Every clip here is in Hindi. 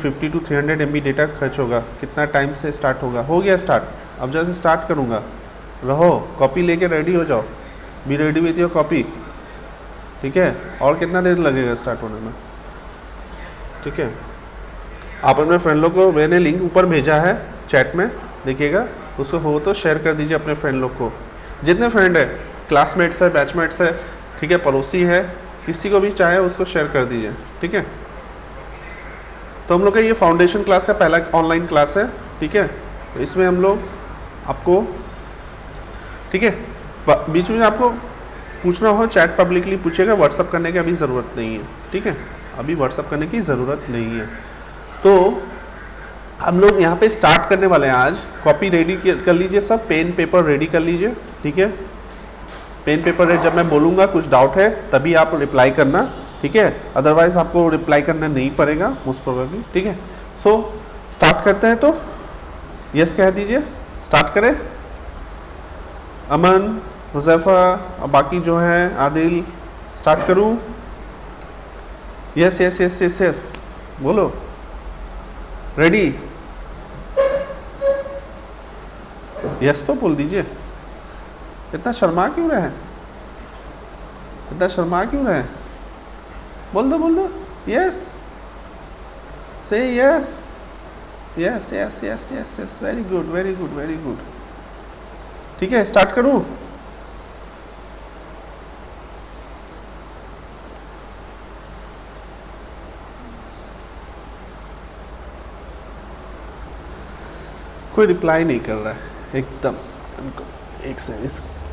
250 to 300 MB डेटा खर्च होगा, कितना टाइम से स्टार्ट होगा? हो गया स्टार्ट। अब जैसे स्टार्ट करूँगा, रहो कॉपी लेके रेडी हो जाओ, be ready with your copy, ठीक है। और कितना देर लगेगा स्टार्ट होने में, ठीक है। आप अपने फ्रेंड लोग को, मैंने लिंक ऊपर भेजा है चैट में, देखिएगा, उसको हो तो शेयर कर दीजिए अपने फ्रेंड लोग को, जितने फ्रेंड है, क्लासमेट्स है, बैचमेट्स है, ठीक है, पड़ोसी है, किसी को भी चाहे उसको शेयर कर दीजिए, ठीक है। तो हम लोग का ये फाउंडेशन क्लास का पहला ऑनलाइन क्लास है, ठीक है। तो इसमें हम लोग आपको, ठीक है, बीच में आपको पूछना हो चैट पब्लिकली पूछेगा, व्हाट्सअप करने की अभी ज़रूरत नहीं है, ठीक है, अभी व्हाट्सअप करने की ज़रूरत नहीं है। तो हम लोग यहाँ पे स्टार्ट करने वाले हैं आज। कॉपी रेडी कर लीजिए, सब पेन पेपर रेडी कर लीजिए, ठीक है। पेन पेपर जब मैं बोलूँगा कुछ डाउट है तभी आप रिप्लाई करना, ठीक है, अदरवाइज आपको रिप्लाई करना नहीं पड़ेगा मोस्ट प्रोबेबली, ठीक है। सो स्टार्ट करते हैं, तो यस कह दीजिए, स्टार्ट करें। अमन, हुज़ैफ़ा और बाकी जो हैं, आदिल, स्टार्ट करूँ? Yes yes yes yes yes बोलो, रेडी? यस तो बोल दीजिए, इतना शर्मा क्यों रहे हैं, इतना शर्मा क्यों रहे हैं? बोल दो, यस, से yes, yes yes yes yes yes, very good very good very good, ठीक है। स्टार्ट करूं? कोई रिप्लाई नहीं कर रहा है एकदम, एक से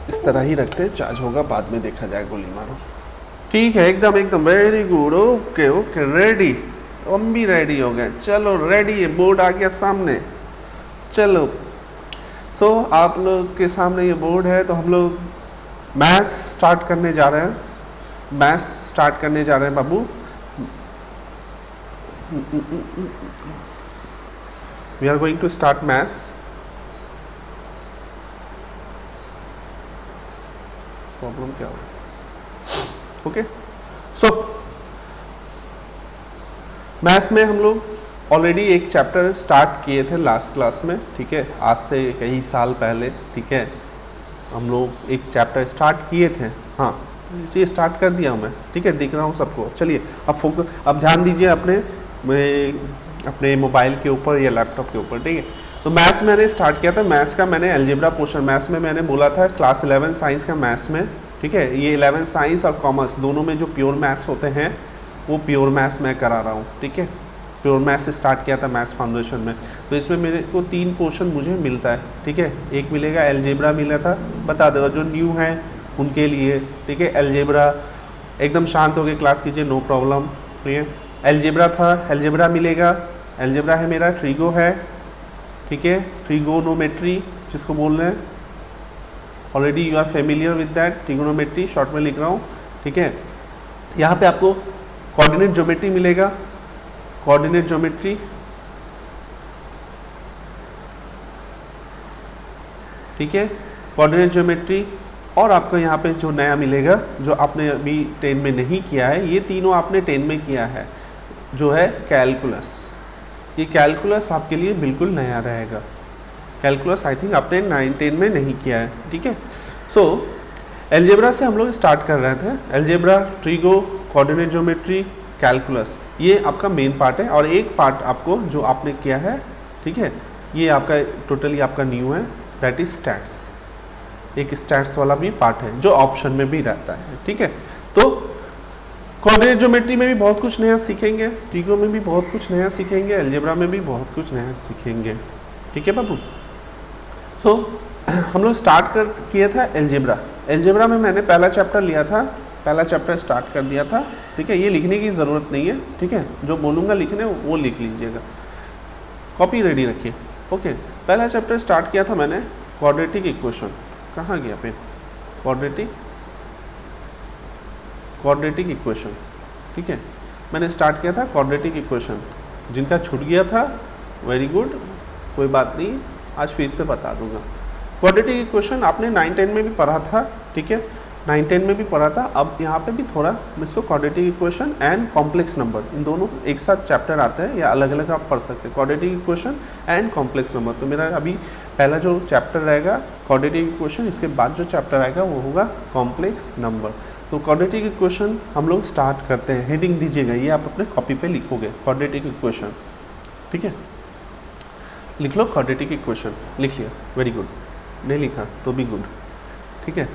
इस तरह ही रखते हैं, चार्ज होगा बाद में देखा जाए, गोली मारो, ठीक है, एकदम एकदम, very good, okay okay, ready, हम भी रेडी हो गए, चलो रेडी है, बोर्ड आ गया सामने, चलो। सो आप लोग के सामने ये बोर्ड है, तो हम लोग मैथ्स स्टार्ट करने जा रहे हैं, मैथ्स स्टार्ट करने जा रहे हैं बाबू। We are going to start maths. Problem क्या हो, ओके। सो मैथ्स में हम लोग ऑलरेडी एक चैप्टर स्टार्ट किए थे लास्ट क्लास में, ठीक है, आज से कई साल पहले, ठीक है, हम लोग एक चैप्टर स्टार्ट किए थे, हाँ, ये स्टार्ट कर दिया हूँ मैं, ठीक है, दिख रहा हूँ सबको। चलिए अब ध्यान दीजिए अपने मोबाइल के ऊपर या लैपटॉप के ऊपर, ठीक है। तो मैथ्स मैंने स्टार्ट किया था, मैथ्स का मैंने अलजेब्रा पोर्शन, मैथ्स में मैंने बोला था क्लास 11 साइंस का मैथ्स में, ठीक है, ये 11 साइंस और कॉमर्स दोनों में जो प्योर मैथ्स होते हैं वो प्योर मैथ्स मैं करा रहा हूँ, ठीक है। प्योर मैथ्स से स्टार्ट किया था मैथ्स फाउंडेशन में, तो इसमें मेरे को 3 पोर्शन मुझे मिलता है, ठीक है। एक मिलेगा अलजेब्रा मिला था, बता देगा जो न्यू है उनके लिए, ठीक है। अलजेब्रा एकदम शांत हो गए क्लास कीजिए, नो प्रॉब्लम, ठीक है। अलजेब्रा था, अलजेब्रा मिलेगा, अलजेब्रा है मेरा, ट्रिगो है, ठीक है, ट्रिगोनोमेट्री जिसको बोल रहे हैं, already you are familiar with that, trigonometry short में लिख रहा हूँ, ठीक है। यहाँ पे आपको कोऑर्डिनेट ज्योमेट्री मिलेगा, कोऑर्डिनेट ज्योमेट्री, ठीक है, कोऑर्डिनेट ज्योमेट्री। और आपको यहाँ पे जो नया मिलेगा, जो आपने अभी 10 में नहीं किया है, ये तीनों आपने 10 में किया है, जो है कैलकुलस। ये कैलकुलस आपके लिए बिल्कुल नया रहेगा, कैलकुलस आई थिंक आपने 9-10 में नहीं किया है, ठीक है। सो अलजेब्रा से हम लोग स्टार्ट कर रहे थे, algebra, trigo, coordinate geometry, calculus, ये आपका मेन पार्ट है। और एक पार्ट आपको जो आपने किया है, ठीक है, ये आपका टोटली आपका न्यू है, दैट इज स्टैट्स। एक स्टैट्स वाला भी पार्ट है जो ऑप्शन में भी रहता है, ठीक है। तो कोऑर्डिनेट ज्योमेट्री में भी बहुत कुछ नया सीखेंगे, ट्रिगो में भी बहुत कुछ नया सीखेंगे, अलजेब्रा में भी बहुत कुछ नया सीखेंगे, ठीक है बाबू। सो हम लोग स्टार्ट किया था अलजेब्रा। अलजेब्रा में मैंने पहला चैप्टर लिया था, पहला चैप्टर स्टार्ट कर दिया था, ठीक है। ये लिखने की ज़रूरत नहीं है, ठीक है, जो बोलूँगा लिखने वो लिख लीजिएगा, कॉपी रेडी रखिए, ओके। पहला चैप्टर स्टार्ट किया था मैंने, क्वाड्रेटिक इक्वेशन, कहाँ गया पेन, क्वाड्रेटिक इक्वेशन, ठीक है, मैंने स्टार्ट किया था क्वाड्रेटिक इक्वेशन। जिनका छूट गया था वेरी गुड, कोई बात नहीं, आज फिर से बता दूंगा। क्वाड्रेटिक इक्वेशन आपने 9-10 में भी पढ़ा था, ठीक है, 9-10 में भी पढ़ा था, अब यहाँ पे भी थोड़ा मैं इसको quadratic equation and complex number, इन दोनों एक साथ चैप्टर आते हैं या अलग अलग आप पढ़ सकते हैं, quadratic equation and complex number. तो मेरा अभी पहला जो चैप्टर रहेगा क्वाड्रेटिक इक्वेशन, इसके बाद जो चैप्टर आएगा वो होगा कॉम्प्लेक्स नंबर। तो क्वाड्रेटिक इक्वेशन हम लोग स्टार्ट करते हैं। हेडिंग दीजिएगा, ये आप अपने कॉपी पे लिखोगे क्वाड्रेटिक इक्वेशन, ठीक है, लिख लो क्वाड्रेटिक इक्वेशन, लिख लिया, वेरी गुड, नहीं लिखा तो भी गुड, ठीक है,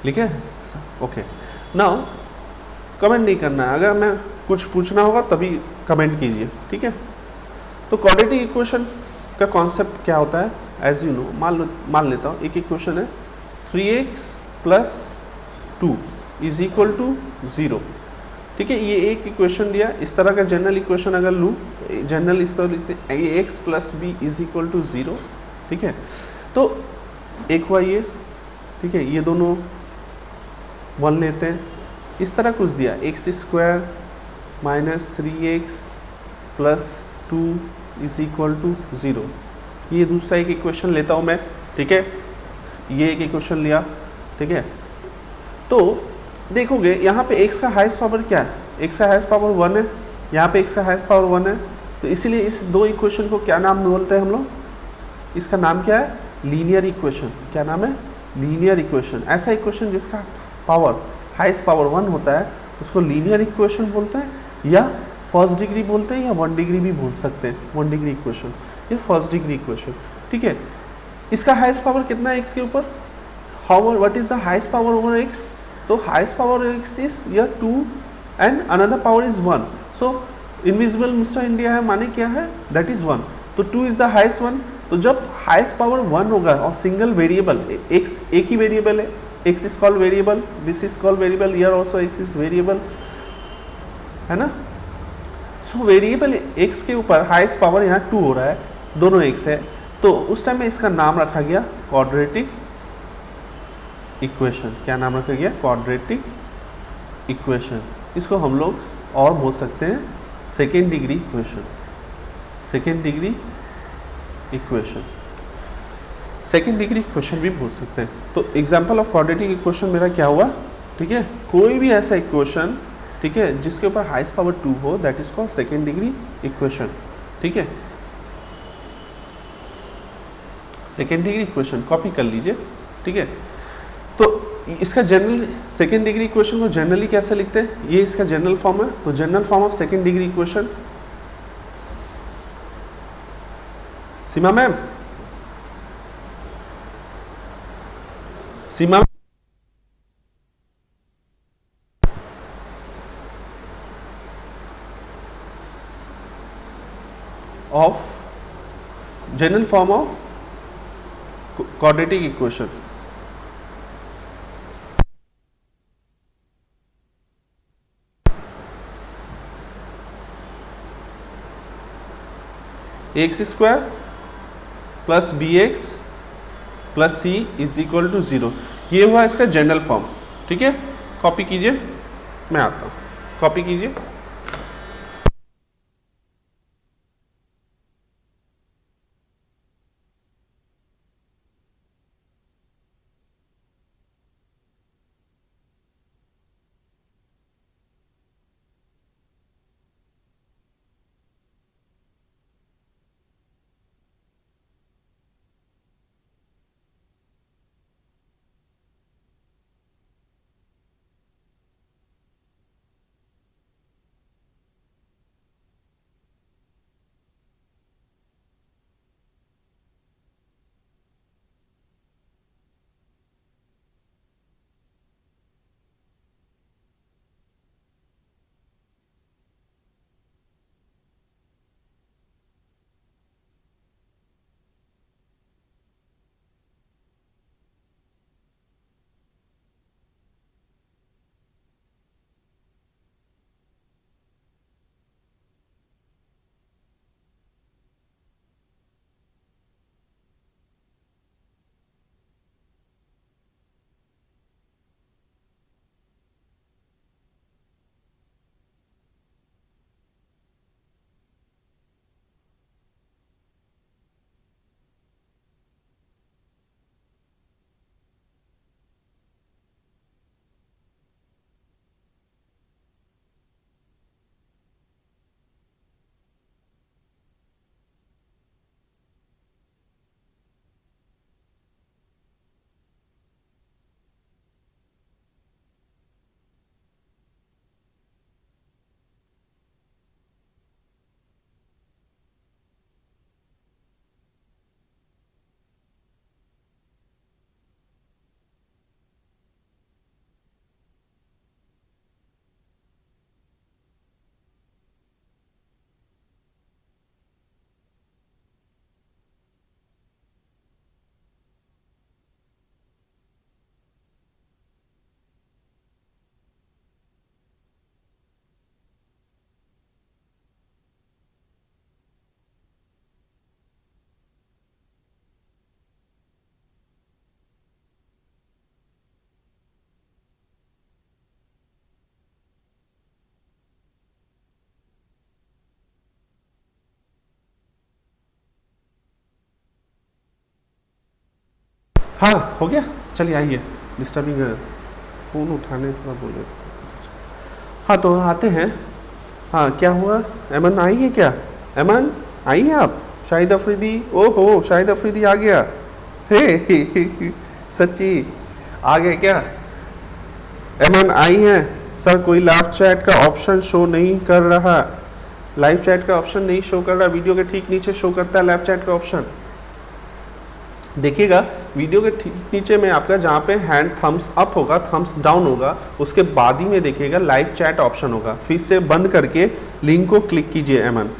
लिखे, ओके। नाउ कमेंट नहीं करना है, अगर मैं कुछ पूछना होगा तभी कमेंट कीजिए, ठीक है। तो क्वाड्रेटिक इक्वेशन का कॉन्सेप्ट क्या होता है, एज यू नो, मान लेता हूँ एक इक्वेशन है 3x + 2 = 0, ठीक है। ये एक इक्वेशन दिया, इस तरह का जनरल इक्वेशन अगर लूँ, जनरल इस तरह लिखते हैं ax + b = 0, ठीक है। तो एक हुआ ये, ठीक है, ये दोनों 1 लेते हैं, इस तरह कुछ दिया x² - 3x + 2 = 0, ये दूसरा एक इक्वेशन लेता हूँ मैं, ठीक है, ये एक इक्वेशन लिया, ठीक है। तो देखोगे यहाँ पे x का हाईएस्ट पावर क्या है, x का हाईएस्ट पावर 1 है, यहाँ पे x का हाईएस्ट पावर 1 है, तो इसीलिए इस दो इक्वेशन को क्या नाम बोलते हैं हम लोग, इसका नाम क्या है, लीनियर इक्वेशन। क्या नाम है, लीनियर इक्वेशन। ऐसा इक्वेशन जिसका पावर हाईएस्ट पावर 1 होता है उसको लीनियर इक्वेशन बोलते हैं, या फर्स्ट डिग्री बोलते हैं, या 1 डिग्री भी बोल सकते हैं, 1 डिग्री इक्वेशन, ये फर्स्ट डिग्री इक्वेशन, ठीक है। इसका हाईएस्ट पावर कितना है x के ऊपर, how what is the highest power over x, तो हाईएस्ट पावर x इज या 2 and another power is 1, so invisible mister India है माने क्या है, दैट इज 1, तो 2 इज द हाईएस्ट वन। तो जब हाईएस्ट पावर 1 होगा और सिंगल वेरिएबल x, एक ही वेरिएबल है, x is called variable, this is called variable, here also x is variable, है ना। सो वेरिएबल x के ऊपर हाईएस्ट पावर यहाँ 2 हो रहा है, दोनों x है, तो उस टाइम में इसका नाम रखा गया क्वाड्रेटिक इक्वेशन। क्या नाम रखा गया, क्वाड्रेटिक इक्वेशन। इसको हम लोग और बोल सकते हैं second degree equation, second degree equation, second degree equation भी बोल सकते हैं। तो एग्जाम्पल ऑफ क्वाड्रेटिक इक्वेशन मेरा क्या हुआ, ठीक है, कोई भी ऐसा इक्वेशन, ठीक है, जिसके ऊपर हाईएस्ट पावर 2 हो, that is called second degree equation, ठीक है, सेकेंड डिग्री इक्वेशन कॉपी कर लीजिए, ठीक है। तो इसका जनरल सेकेंड डिग्री इक्वेशन को जनरली कैसे लिखते हैं, ये इसका जनरल फॉर्म है, तो general form of second degree equation, Seema ma'am, Seema of general form of quadratic equation, x² + bx + c = 0, ये हुआ इसका जनरल फॉर्म, ठीक है। कॉपी कीजिए, मैं आता हूँ, कॉपी कीजिए, हाँ हो गया, चलिए आइए, डिस्टर्बिंग है, फ़ोन उठाने थोड़ा बोले। हाँ तो आते हैं। हाँ क्या हुआ, एमन आई है क्या? एमन आई हैं आप? शाहिद अफरीदी, ओहो शाहिद अफरीदी आ गया, हे सच्ची आ गए क्या? एमन आई हैं? सर कोई लाइव चैट का ऑप्शन शो नहीं कर रहा, लाइव चैट का ऑप्शन नहीं शो कर रहा, वीडियो के ठीक नीचे शो करता है लाइव चैट का ऑप्शन। देखिएगा वीडियो के ठीक नीचे में आपका जहाँ पे हैंड थम्स अप होगा, थम्स डाउन होगा, उसके बाद ही में देखिएगा लाइव चैट ऑप्शन होगा। फिर से बंद करके लिंक को क्लिक कीजिए एमन,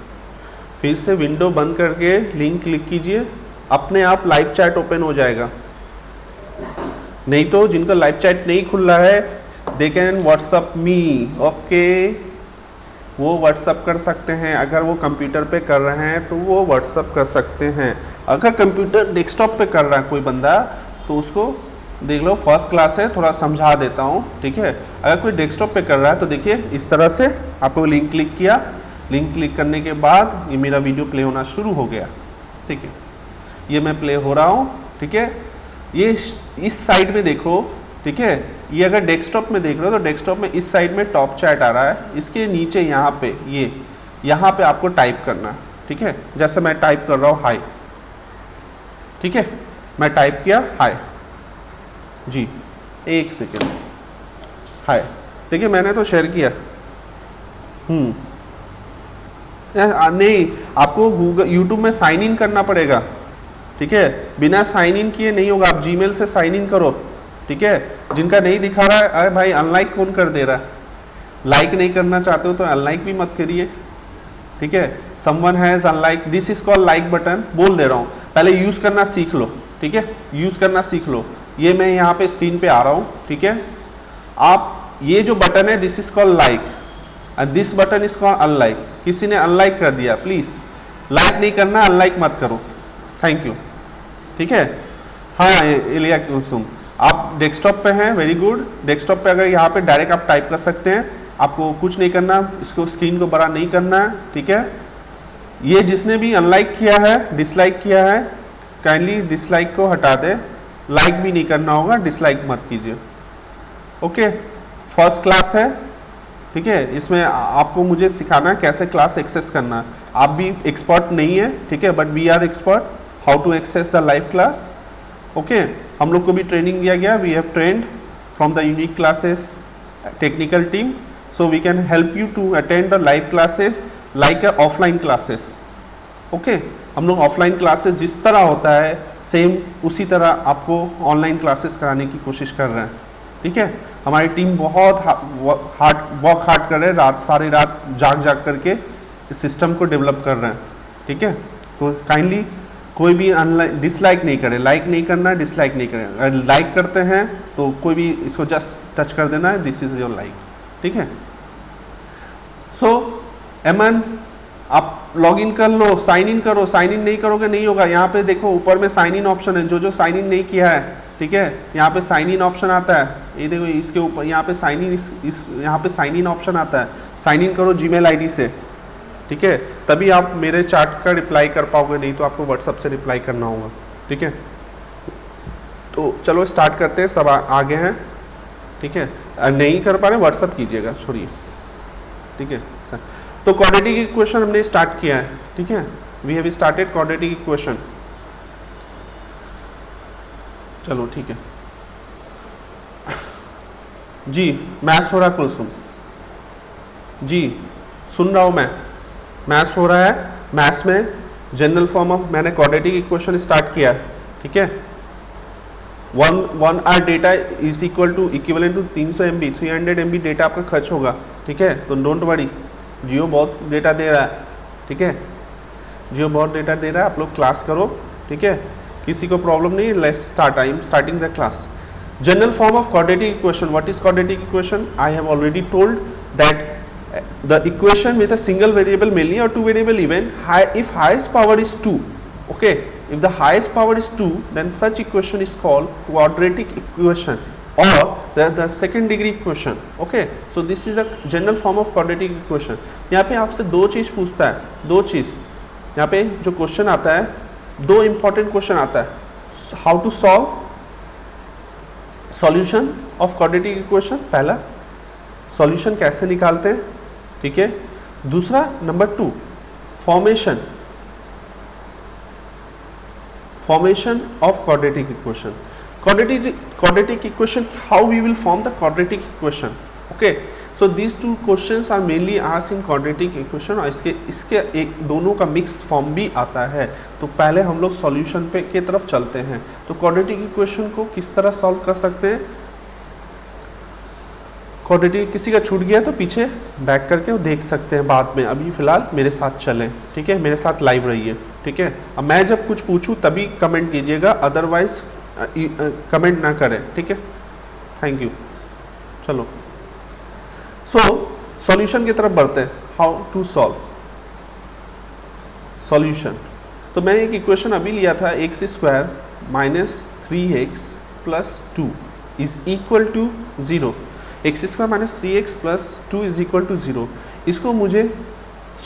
फिर से विंडो बंद करके लिंक क्लिक कीजिए, अपने आप लाइव चैट ओपन हो जाएगा। नहीं तो जिनका लाइव चैट नहीं खुल रहा है they can WhatsApp me, okay वो व्हाट्सअप कर सकते हैं। अगर वो कंप्यूटर पे कर रहे हैं तो वो व्हाट्सअप कर सकते हैं। अगर कंप्यूटर डेस्कटॉप पे कर रहा है कोई बंदा तो उसको देख लो, फर्स्ट क्लास है, थोड़ा समझा देता हूँ, ठीक है। अगर कोई डेस्कटॉप पे कर रहा है तो देखिए इस तरह से आपको लिंक क्लिक किया, लिंक क्लिक करने के बाद ये मेरा वीडियो प्ले होना शुरू हो गया, ठीक है। ये मैं प्ले हो रहा हूँ, ठीक है। ये इस साइड में देखो, ठीक है। ये अगर डेस्कटॉप में देख रहे हो तो डेस्कटॉप में इस साइड में टॉप चैट आ रहा है, इसके नीचे यहाँ पे ये यहाँ पे आपको टाइप करना है, ठीक है। जैसे मैं टाइप कर रहा हूँ हाय, ठीक है, मैं टाइप किया हाय जी, एक सेकेंड, हाय, देखिए मैंने तो शेयर किया। नहीं, आपको गूगल यूट्यूब में साइन इन करना पड़ेगा, ठीक है। बिना साइन इन किए नहीं होगा, आप जीमेल से साइन इन करो, ठीक है। जिनका नहीं दिखा रहा है, अरे भाई अनलाइक कौन कर दे रहा है? लाइक नहीं करना चाहते हो तो अनलाइक भी मत करिए, ठीक है। Someone has unlike, this is called like button, बोल दे रहा हूँ, पहले यूज करना सीख लो, ठीक है, यूज करना सीख लो। ये मैं यहाँ पे स्क्रीन पे आ रहा हूँ, ठीक है। आप ये जो बटन है this is called like and this button is called unlike. किसी ने अनलाइक कर दिया, प्लीज लाइक नहीं करना, अनलाइक मत करो, थैंक यू, ठीक है। हाँ इलिया कुसुम, आप डेस्कटॉप पे हैं, वेरी गुड। डेस्कटॉप पे अगर यहाँ पे डायरेक्ट आप टाइप कर सकते हैं, आपको कुछ नहीं करना, इसको स्क्रीन को बड़ा नहीं करना है, ठीक है। ये जिसने भी अनलाइक किया है, डिसलाइक किया है, काइंडली डिसलाइक को हटा दे, लाइक भी नहीं करना होगा, डिसलाइक मत कीजिए, ओके। फर्स्ट क्लास है, ठीक है, इसमें आपको मुझे सिखाना है कैसे क्लास एक्सेस करना। आप भी एक्सपर्ट नहीं है, ठीक है, but we are expert how to access the live class, okay. हम लोग को भी ट्रेनिंग दिया गया, we have trained from the unique classes technical team, so we can help you to attend the live classes like offline classes, okay. हम लोग ऑफलाइन क्लासेस जिस तरह होता है सेम उसी तरह आपको ऑनलाइन क्लासेस कराने की कोशिश कर रहे हैं, ठीक है। हमारी टीम बहुत वर्क हार्ड कर रहे हैं, सारी रात जाग करके इस सिस्टम को डेवलप कर रहे हैं, ठीक है। तो काइंडली कोई भी अनलाइक डिसलाइक नहीं करे, लाइक नहीं करना, डिसलाइक नहीं करें। अगर लाइक करते हैं तो कोई भी इसको जस्ट टच कर देना है, दिस इज योर लाइक, ठीक है। सो एमन आप लॉग इन कर लो, साइन इन करो, साइन इन नहीं करोगे नहीं होगा। यहाँ पे देखो ऊपर में साइन इन ऑप्शन है, जो साइन इन नहीं किया है, ठीक है, यहाँ पे साइन इन ऑप्शन आता है, ये देखो इसके ऊपर यहाँ पे साइन इन इस यहाँ पे साइन इन ऑप्शन आता है, साइन इन करो जीमेल आईडी से, ठीक है, तभी आप मेरे चैट का रिप्लाई कर पाओगे, नहीं तो आपको व्हाट्सअप से रिप्लाई करना होगा, ठीक है। तो चलो स्टार्ट करते हैं, सब आगे हैं, ठीक है। नहीं कर पा रहे व्हाट्सअप कीजिएगा, छोड़िए, ठीक है। तो क्वाड्रेटिक इक्वेशन हमने स्टार्ट किया है, ठीक है, we have started quadratic equation. चलो ठीक है जी, मैथ्स हो रहा है कुलसुम जी, सुन रहा हूँ मैं, मैथ्स हो रहा है। मैथ्स में जनरल फॉर्म ऑफ मैंने क्वाड्रेटिक इक्वेशन स्टार्ट किया है, ठीक है। One hour data is equal to equivalent to 300 MB 300 MB data आपका खर्च होगा, ठीक है। तो डोंट वरी, जियो बहुत डेटा दे रहा है, ठीक है, जियो बहुत डेटा दे रहा है, आप लोग क्लास करो, ठीक है, किसी को प्रॉब्लम नहीं है। Let's start, I am starting the class. General form of quadratic equation, what is quadratic equation? I have already told that the equation with a single variable mainly or two variable even, if highest power is 2, okay, if the highest power is 2 then such equation is called quadratic equation or the second degree equation, okay. So this is a general form of quadratic equation. यहाँ पे आपसे दो चीज़ पूछता है, दो चीज़ यहाँ पे जो क्वेश्चन आता है, दो इम्पॉर्टेंट क्वेश्चन आता है, how to solve solution of quadratic equation, पहला सॉल्यूशन कैसे निकालते हैं, ठीक है। दूसरा number 2 formation of quadratic equation, quadratic equation, how we will form the quadratic equation, okay. So these two questions are mainly asked in quadratic equation और इसके एक दोनों का मिक्स फॉर्म भी आता है। तो पहले हम लोग सॉल्यूशन पे के तरफ चलते हैं। तो क्वाड्रेटिक इक्वेशन को किस तरह सॉल्व कर सकते हैं, क्वाड्रेटिक किसी का छूट गया तो पीछे बैक करके वो देख सकते हैं बाद में, अभी फ़िलहाल मेरे साथ चलें, ठीक है, मेरे साथ लाइव रहिए, ठीक है। अब मैं जब कुछ पूछूं तभी कमेंट कीजिएगा, अदरवाइज कमेंट ना करें, ठीक है। Thank you. चलो सॉल्यूशन की तरफ बढ़ते हैं। How to solve solution. तो मैं एक इक्वेशन अभी लिया था, x² minus 3x plus 2 is equal to 0। x² minus 3x plus 2 is equal to 0। इसको मुझे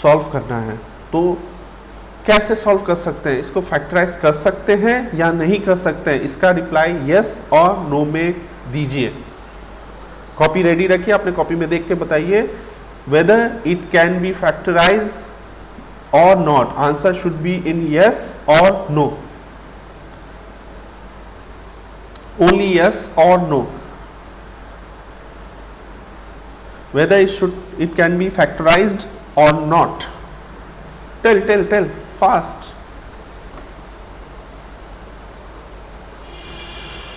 सॉल्व करना है। तो कैसे सॉल्व कर सकते हैं, इसको फैक्टराइज कर सकते हैं या नहीं कर सकते हैं, इसका रिप्लाई यस और नो में दीजिए। कॉपी रेडी रखिए, अपने कॉपी में देख के बताइए whether it can be factorise और not. Answer should be in yes और नो, ओनली यस और no. whether it can be factorized or not. Tell fast.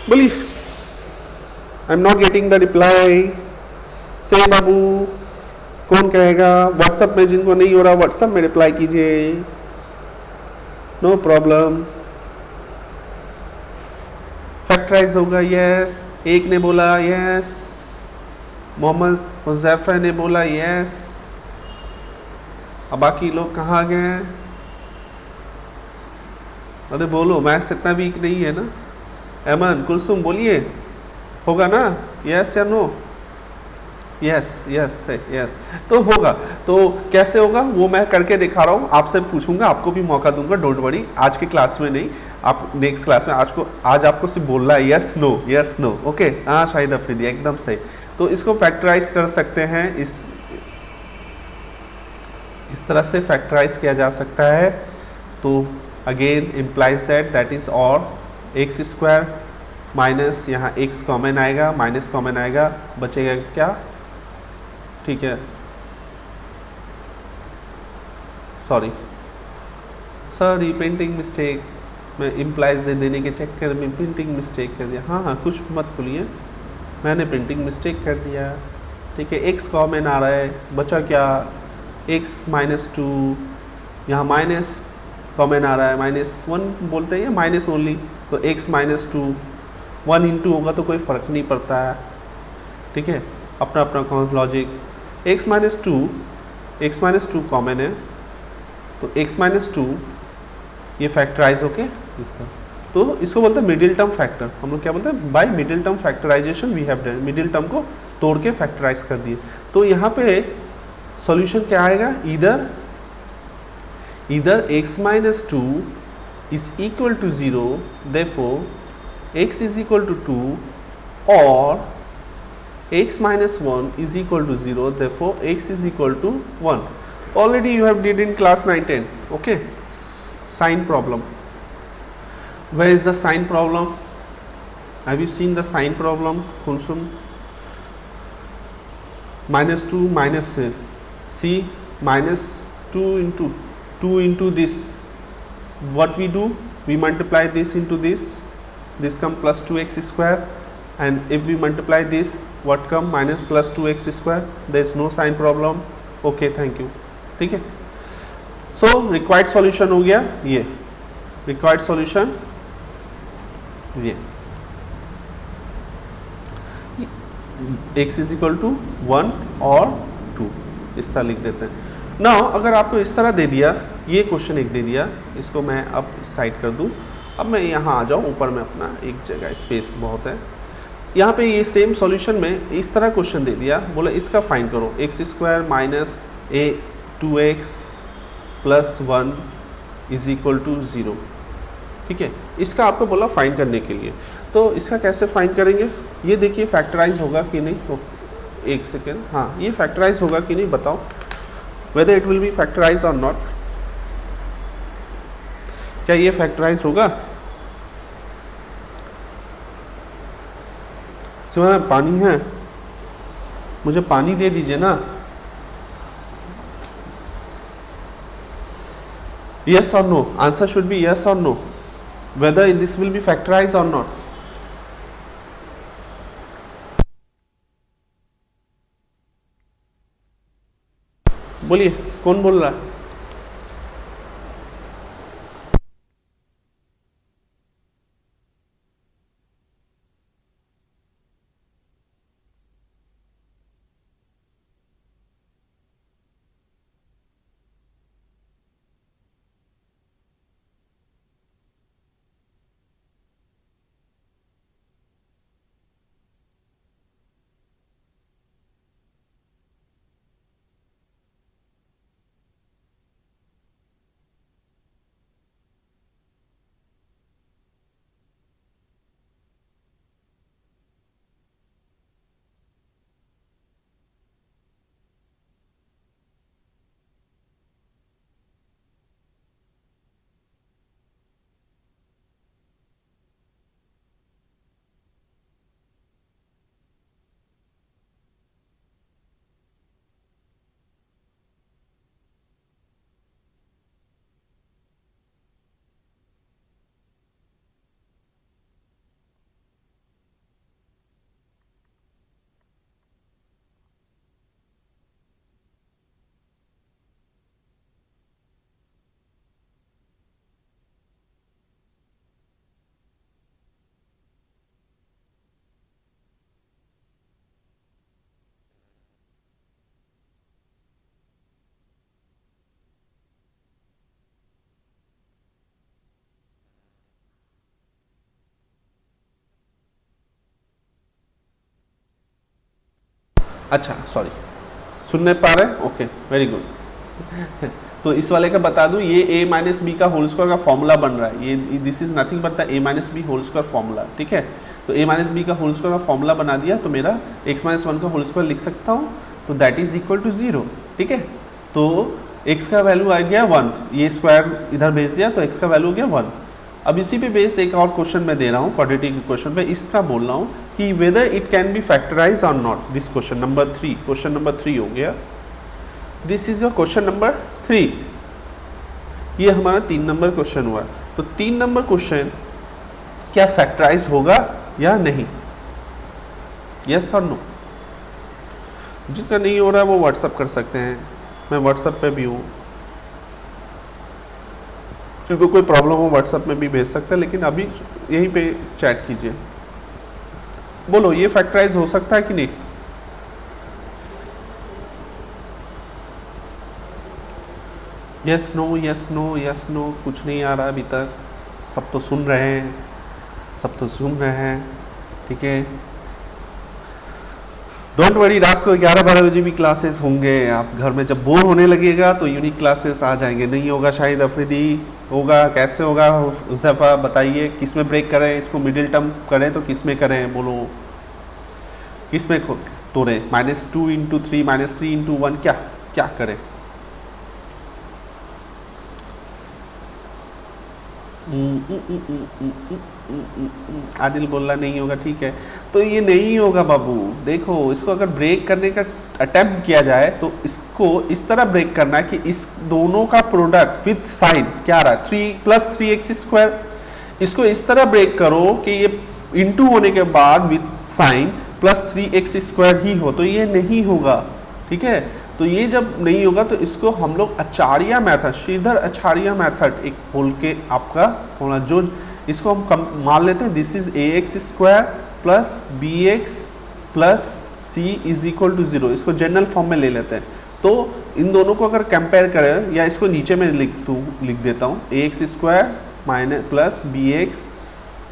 बोली, I'm not getting the reply. Say बाबू, कौन कहेगा? व्हाट्सएप में जिनको नहीं हो रहा व्हाट्सएप में रिप्लाई कीजिए, नो प्रॉब्लम। फैक्टराइज होगा यस, एक ने बोला यस, मोहम्मद हुज़ैफा ने बोला यस। अब बाकी लोग कहाँ गए? अरे बोलो, मैथ्स इतना वीक नहीं है ना। एमन, कुलसुम बोलिए, होगा ना यस या नो? यस यस यस, तो होगा। तो कैसे होगा वो मैं करके दिखा रहा हूँ, आपसे पूछूंगा, आपको भी मौका दूंगा, डोंट वरी। आज की क्लास में नहीं, आप नेक्स्ट क्लास में। आज आपको सिर्फ बोलना है यस नो, ओके। हाँ शाहिद अफरीदी, एकदम सही। तो इसको फैक्टराइज कर सकते हैं, इस तरह से फैक्टराइज किया जा सकता है। तो अगेन इम्प्लाइज दैट इज और x² माइनस यहाँ x कॉमन आएगा, माइनस कॉमन आएगा, बचेगा क्या? ठीक है, सॉरी प्रिंटिंग मिस्टेक, मैं इम्प्लाइज देने के चक्कर में प्रिंटिंग मिस्टेक कर दिया। हाँ कुछ मत बोलिए, मैंने प्रिंटिंग मिस्टेक कर दिया, ठीक है। x कॉमन आ रहा है, बचा क्या? x माइनस 2, यहाँ माइनस कॉमन आ रहा है, -1 बोलते हैं, माइनस ओनली, तो x माइनस 2, 1 इंटू होगा तो कोई फ़र्क नहीं पड़ता है, ठीक है, अपना अपना लॉजिक। x माइनस 2 कॉमन है, तो x माइनस 2 ये फैक्टराइज होके इस तरह, तो इसको बोलते हैं मिडिल टर्म फैक्टर। हम लोग क्या बोलते हैं? By middle term factorization we have done, middle term को तोड़ के फैक्टराइज कर दिए। तो यहाँ पे सॉल्यूशन क्या आएगा? इधर x minus 2 is equal to 0, therefore x is equal to 2, और x minus 1 is equal to 0, therefore x is equal to 1. Already you have did in class 9-10. Okay, sign problem. Where is the sign problem? Have you seen the sign problem, Kulsum? -2 minus, see, -2 into this. What we do? We multiply this into this. This come plus 2x square, and if we multiply this, what come? Minus plus 2x square. There is no sign problem. Okay, thank you. ठीक है। So required solution हो गया ये, required solution ये x इज इक्वल टू 1 और 2, इस तरह लिख देते हैं। नाउ अगर आपको इस तरह दे दिया, ये क्वेश्चन एक दे दिया, इसको मैं अब साइड कर दूं, अब मैं यहाँ आ जाऊँ ऊपर में, अपना एक जगह स्पेस बहुत है, यहाँ पे ये सेम सॉल्यूशन में इस तरह क्वेश्चन दे दिया, बोला इसका फाइंड करो, x² minus 2x plus 1 is equal to 0, ठीक है। इसका आपको बोला फाइंड करने के लिए। तो इसका कैसे फाइंड करेंगे, ये देखिए फैक्टराइज होगा कि नहीं। तो एक सेकेंड, हाँ ये फैक्टराइज होगा कि नहीं बताओ, whether it will be factorise और नॉट। क्या ये फैक्टराइज होगा? सिवा पानी है, मुझे पानी दे दीजिए ना। यस और no, answer should be yes और no, whether this will be factorise और नॉट। बोलिए कौन बोल रहा है? अच्छा सॉरी, सुन नहीं पा रहे, ओके वेरी गुड। तो इस वाले का बता दूं, ये a माइनस बी का होल स्क्वायर का फॉर्मूला बन रहा है, ये this is nothing but the a minus B whole square formula, ठीक है। तो a माइनस बी का होल स्क्वायर का फॉर्मूला बना दिया, तो मेरा x माइनस वन का होल स्क्वायर लिख सकता हूँ, तो दैट इज इक्वल टू 0, ठीक है। तो x का वैल्यू आ गया 1, ये स्क्वायर इधर भेज दिया तो x का वैल्यू हो गया 1। अब इसी पे बेस एक और क्वेश्चन मैं दे रहा हूँ, क्वाड्रेटिक क्वेश्चन पे, इसका बोल रहा हूँ कि whether it can be factorise और not, this question number 3, question number 3 हो गया। This is your question number 3, ये हमारा 3 नंबर क्वेश्चन हुआ। तो 3 नंबर क्वेश्चन क्या फैक्टराइज होगा या नहीं, यस और नो। जिनका नहीं हो रहा है वो व्हाट्सअप कर सकते हैं, मैं व्हाट्सअप पे भी हूँ, जिनको कोई प्रॉब्लम हो व्हाट्सएप में भी भेज सकते हैं, लेकिन अभी यहीं पे चैट कीजिए। बोलो ये फैक्टराइज हो सकता है कि नहीं? Yes no yes no yes no, कुछ नहीं आ रहा अभी तक, सब तो सुन रहे हैं, सब तो सुन रहे हैं, ठीक है। डोंट वरी, रात को 11-12 बजे भी क्लासेस होंगे, आप घर में जब बोर होने लगेगा तो यूनिक क्लासेस आ जाएंगे। नहीं होगा शायद अफरीदी, होगा कैसे होगा हुज़ैफा बताइए, किस में ब्रेक करें इसको, मिडिल टर्म करें तो किस में करें, बोलो किस में तोड़ें, -2 इंटू 3 -3 इंटू 1, क्या क्या करें? आदिल बोल रहा नहीं होगा, ठीक है। तो ये नहीं होगा बाबू, देखो इसको अगर ब्रेक करने का अटेम्प्ट किया जाए तो इसको इस तरह ब्रेक करना है कि इस दोनों का प्रोडक्ट विथ साइन क्या आ रहा है, 3 + 3x², इसको इस तरह ब्रेक करो कि ये इंटू होने के बाद विथ साइन +3x² ही हो, तो ये नहीं होगा, ठीक है। तो ये जब नहीं होगा तो इसको हम लोग आचार्य मेथड, श्रीधर आचार्य मेथड एक बोल के आपका होना, जो इसको हम मान लेते हैं this is ax² + bx + c = 0, इसको जनरल फॉर्म में ले लेते हैं। तो इन दोनों को अगर कंपेयर करें, या इसको नीचे में लिख देता हूँ, ax² + bx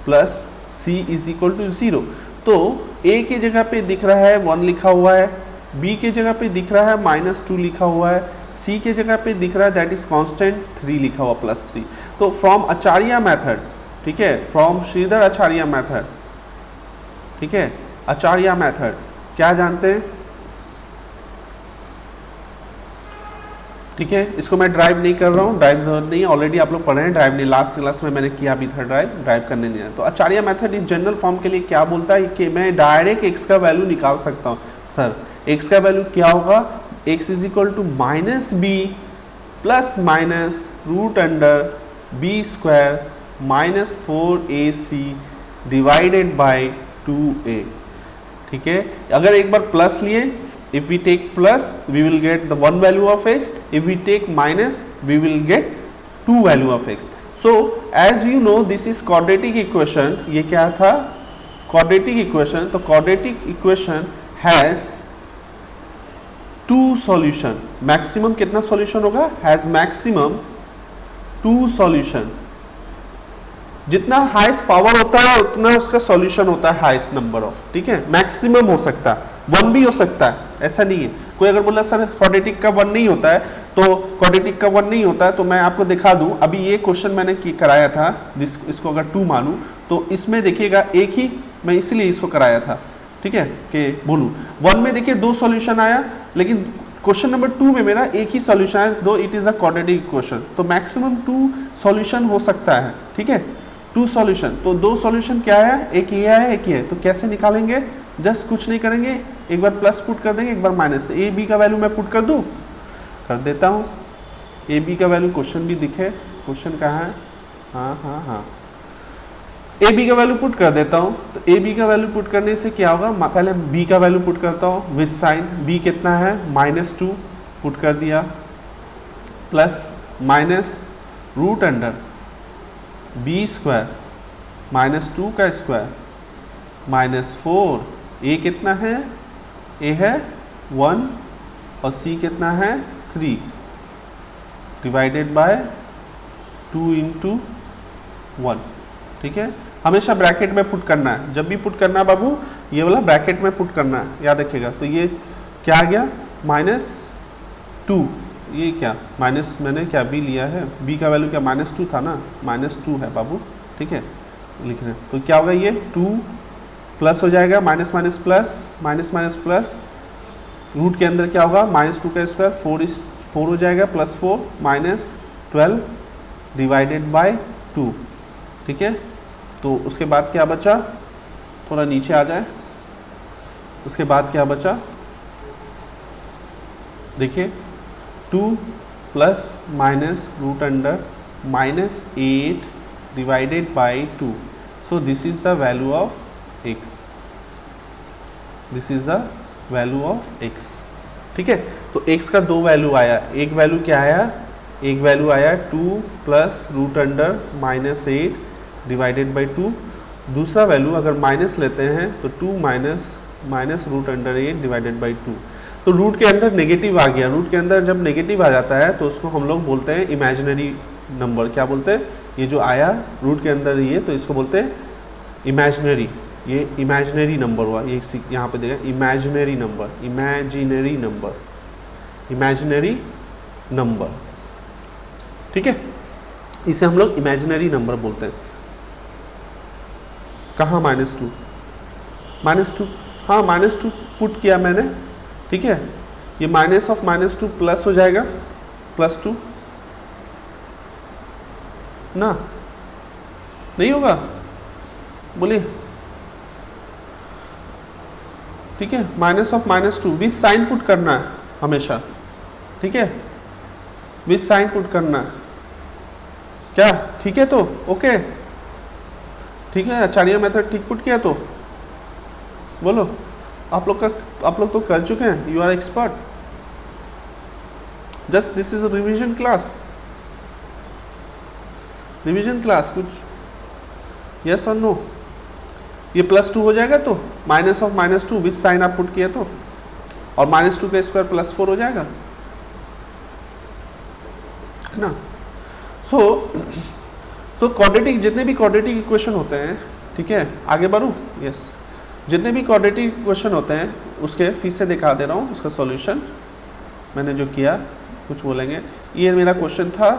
+ c = 0। तो a की जगह पे दिख रहा है 1 लिखा हुआ है, b के जगह पे दिख रहा है -2 लिखा हुआ है, c के जगह पे दिख रहा है दैट इज कांस्टेंट 3 लिखा हुआ +3। तो फ्रॉम आचार्य मेथड, ठीक है, फ्रॉम श्रीधर आचार्य मेथड ठीक है, आचार्य मेथड क्या जानते हैं, ठीक है, इसको मैं ड्राइव नहीं कर रहा हूँ, ड्राइव जरूरत नहीं है, ऑलरेडी आप लोग पढ़े हैं, ड्राइव नहीं, लास्ट क्लास में मैंने किया भी था, ड्राइव करने नहीं है। तो आचार्य मेथड इस जनरल फॉर्म के लिए क्या बोलता है कि मैं डायरेक्ट x का वैल्यू निकाल सकता हूँ। सर x का वैल्यू क्या होगा, x is equal to minus B plus minus root under B square minus 4ac divided by 2a, ठीक है। अगर एक बार प्लस लिए, if we take plus we will get the one value of x, if we take minus we will get two value of x. So as you know this is quadratic equation, ये क्या था, quadratic equation, तो quadratic equation has two solution, maximum कितना solution होगा, has maximum two solution, जितना हाईएस्ट पावर होता है उतना उसका सॉल्यूशन होता है हाईएस्ट नंबर ऑफ, ठीक है, मैक्सिमम हो सकता है, वन भी हो सकता है, ऐसा नहीं है। कोई अगर बोला सर क्वाड्रेटिक का वन नहीं होता है, तो क्वाड्रेटिक का वन नहीं होता है, तो मैं आपको दिखा दूं, अभी ये क्वेश्चन मैंने कराया था, इसको अगर 2 मानूं तो इसमें देखिएगा एक ही, मैं इसलिए इसको कराया था, ठीक है, कि बोलूं 1 में देखिए 2 सॉल्यूशन आया, लेकिन क्वेश्चन नंबर 2 में मेरा एक ही सॉल्यूशन है, दो it is a quadratic equation, तो मैक्सिमम 2 सॉल्यूशन हो सकता है, ठीक है, 2 सॉल्यूशन, तो 2 सॉल्यूशन क्या है, एक ये है एक ये, तो कैसे निकालेंगे, जस्ट कुछ नहीं करेंगे, एक बार प्लस पुट कर देंगे, एक बार माइनस, तो ए बी का वैल्यू मैं पुट कर दूं, कर देता हूं, ए बी का वैल्यू क्वेश्चन भी दिखे, क्वेश्चन कहाँ है, हाँ, ए बी का वैल्यू पुट कर देता हूं। तो ए बी का वैल्यू पुट करने से क्या होगा, पहले बी का वैल्यू पुट करता हूं विथ साइन, बी कितना है -2 पुट कर दिया, plus minus root under B square -2 का स्क्वायर -4, ए कितना है, ए है 1 और सी कितना है 3 डिवाइडेड बाय 2 इंटू 1, ठीक है। हमेशा ब्रैकेट में पुट करना है, जब भी पुट करना है बाबू ये वाला ब्रैकेट में पुट करना है, याद रखिएगा। तो ये क्या आ गया -2, ये क्या माइनस, मैंने क्या बी लिया है, बी का वैल्यू क्या -2 था ना, -2 है बाबू, ठीक है, लिख रहे हैं। तो क्या होगा, ये 2 प्लस हो जाएगा, minus minus plus, minus minus plus, root के अंदर क्या होगा -2 का स्क्वायर 4 हो जाएगा, +4 -12 डिवाइडेड बाय 2, ठीक है। तो उसके बाद क्या बचा, थोड़ा नीचे आ जाए, उसके बाद क्या बचा, देखिए 2 plus minus root under -8 divided by 2, so this is the value of x, this is the value of x, ठीक है। तो x का 2 वैल्यू आया, एक वैल्यू क्या आया, एक वैल्यू आया 2 plus root under -8 divided by 2, दूसरा वैल्यू अगर माइनस लेते हैं तो 2 minus root under 8 divided by 2, तो रूट के अंदर नेगेटिव आ गया, रूट के अंदर जब नेगेटिव आ जाता है तो उसको हम लोग बोलते हैं इमेजिनरी नंबर, क्या बोलते हैं, ये जो आया रूट के अंदर ये, तो इसको बोलते हैं इमेजिनरी, ये इमेजिनरी नंबर हुआ, ये यहाँ पे देखा imaginary number, imaginary number, imaginary number, ठीक है, इसे हम लोग इमेजिनरी नंबर बोलते हैं। कहाँ -2, हाँ -2 पुट किया मैंने, ठीक है, ये माइनस ऑफ -2 प्लस हो जाएगा +2 ना, नहीं होगा, बोलिए, ठीक है, minus of -2 with sign put करना है हमेशा, ठीक है, विथ साइन पुट करना है, क्या ठीक है, तो ओके, ठीक है, आचार्य मेथड ठीक पुट किया, तो बोलो, आप लोग तो कर चुके हैं, you are expert, just this is a revision class, कुछ यस और नो, ये +2 हो जाएगा, तो माइनस ऑफ -2 विथ साइन आप पुट किया तो, और -2 का स्क्वायर +4 हो जाएगा, है ना। सो क्वाड्रेटिक, जितने भी क्वाड्रेटिक इक्वेशन होते हैं, ठीक है, आगे बढ़ूँ, यस, जितने भी क्वाड्रेटिक इक्वेशन होते हैं उसके फिर से दिखा दे रहा हूँ उसका सॉल्यूशन, मैंने जो किया, कुछ बोलेंगे, ये मेरा क्वेश्चन था,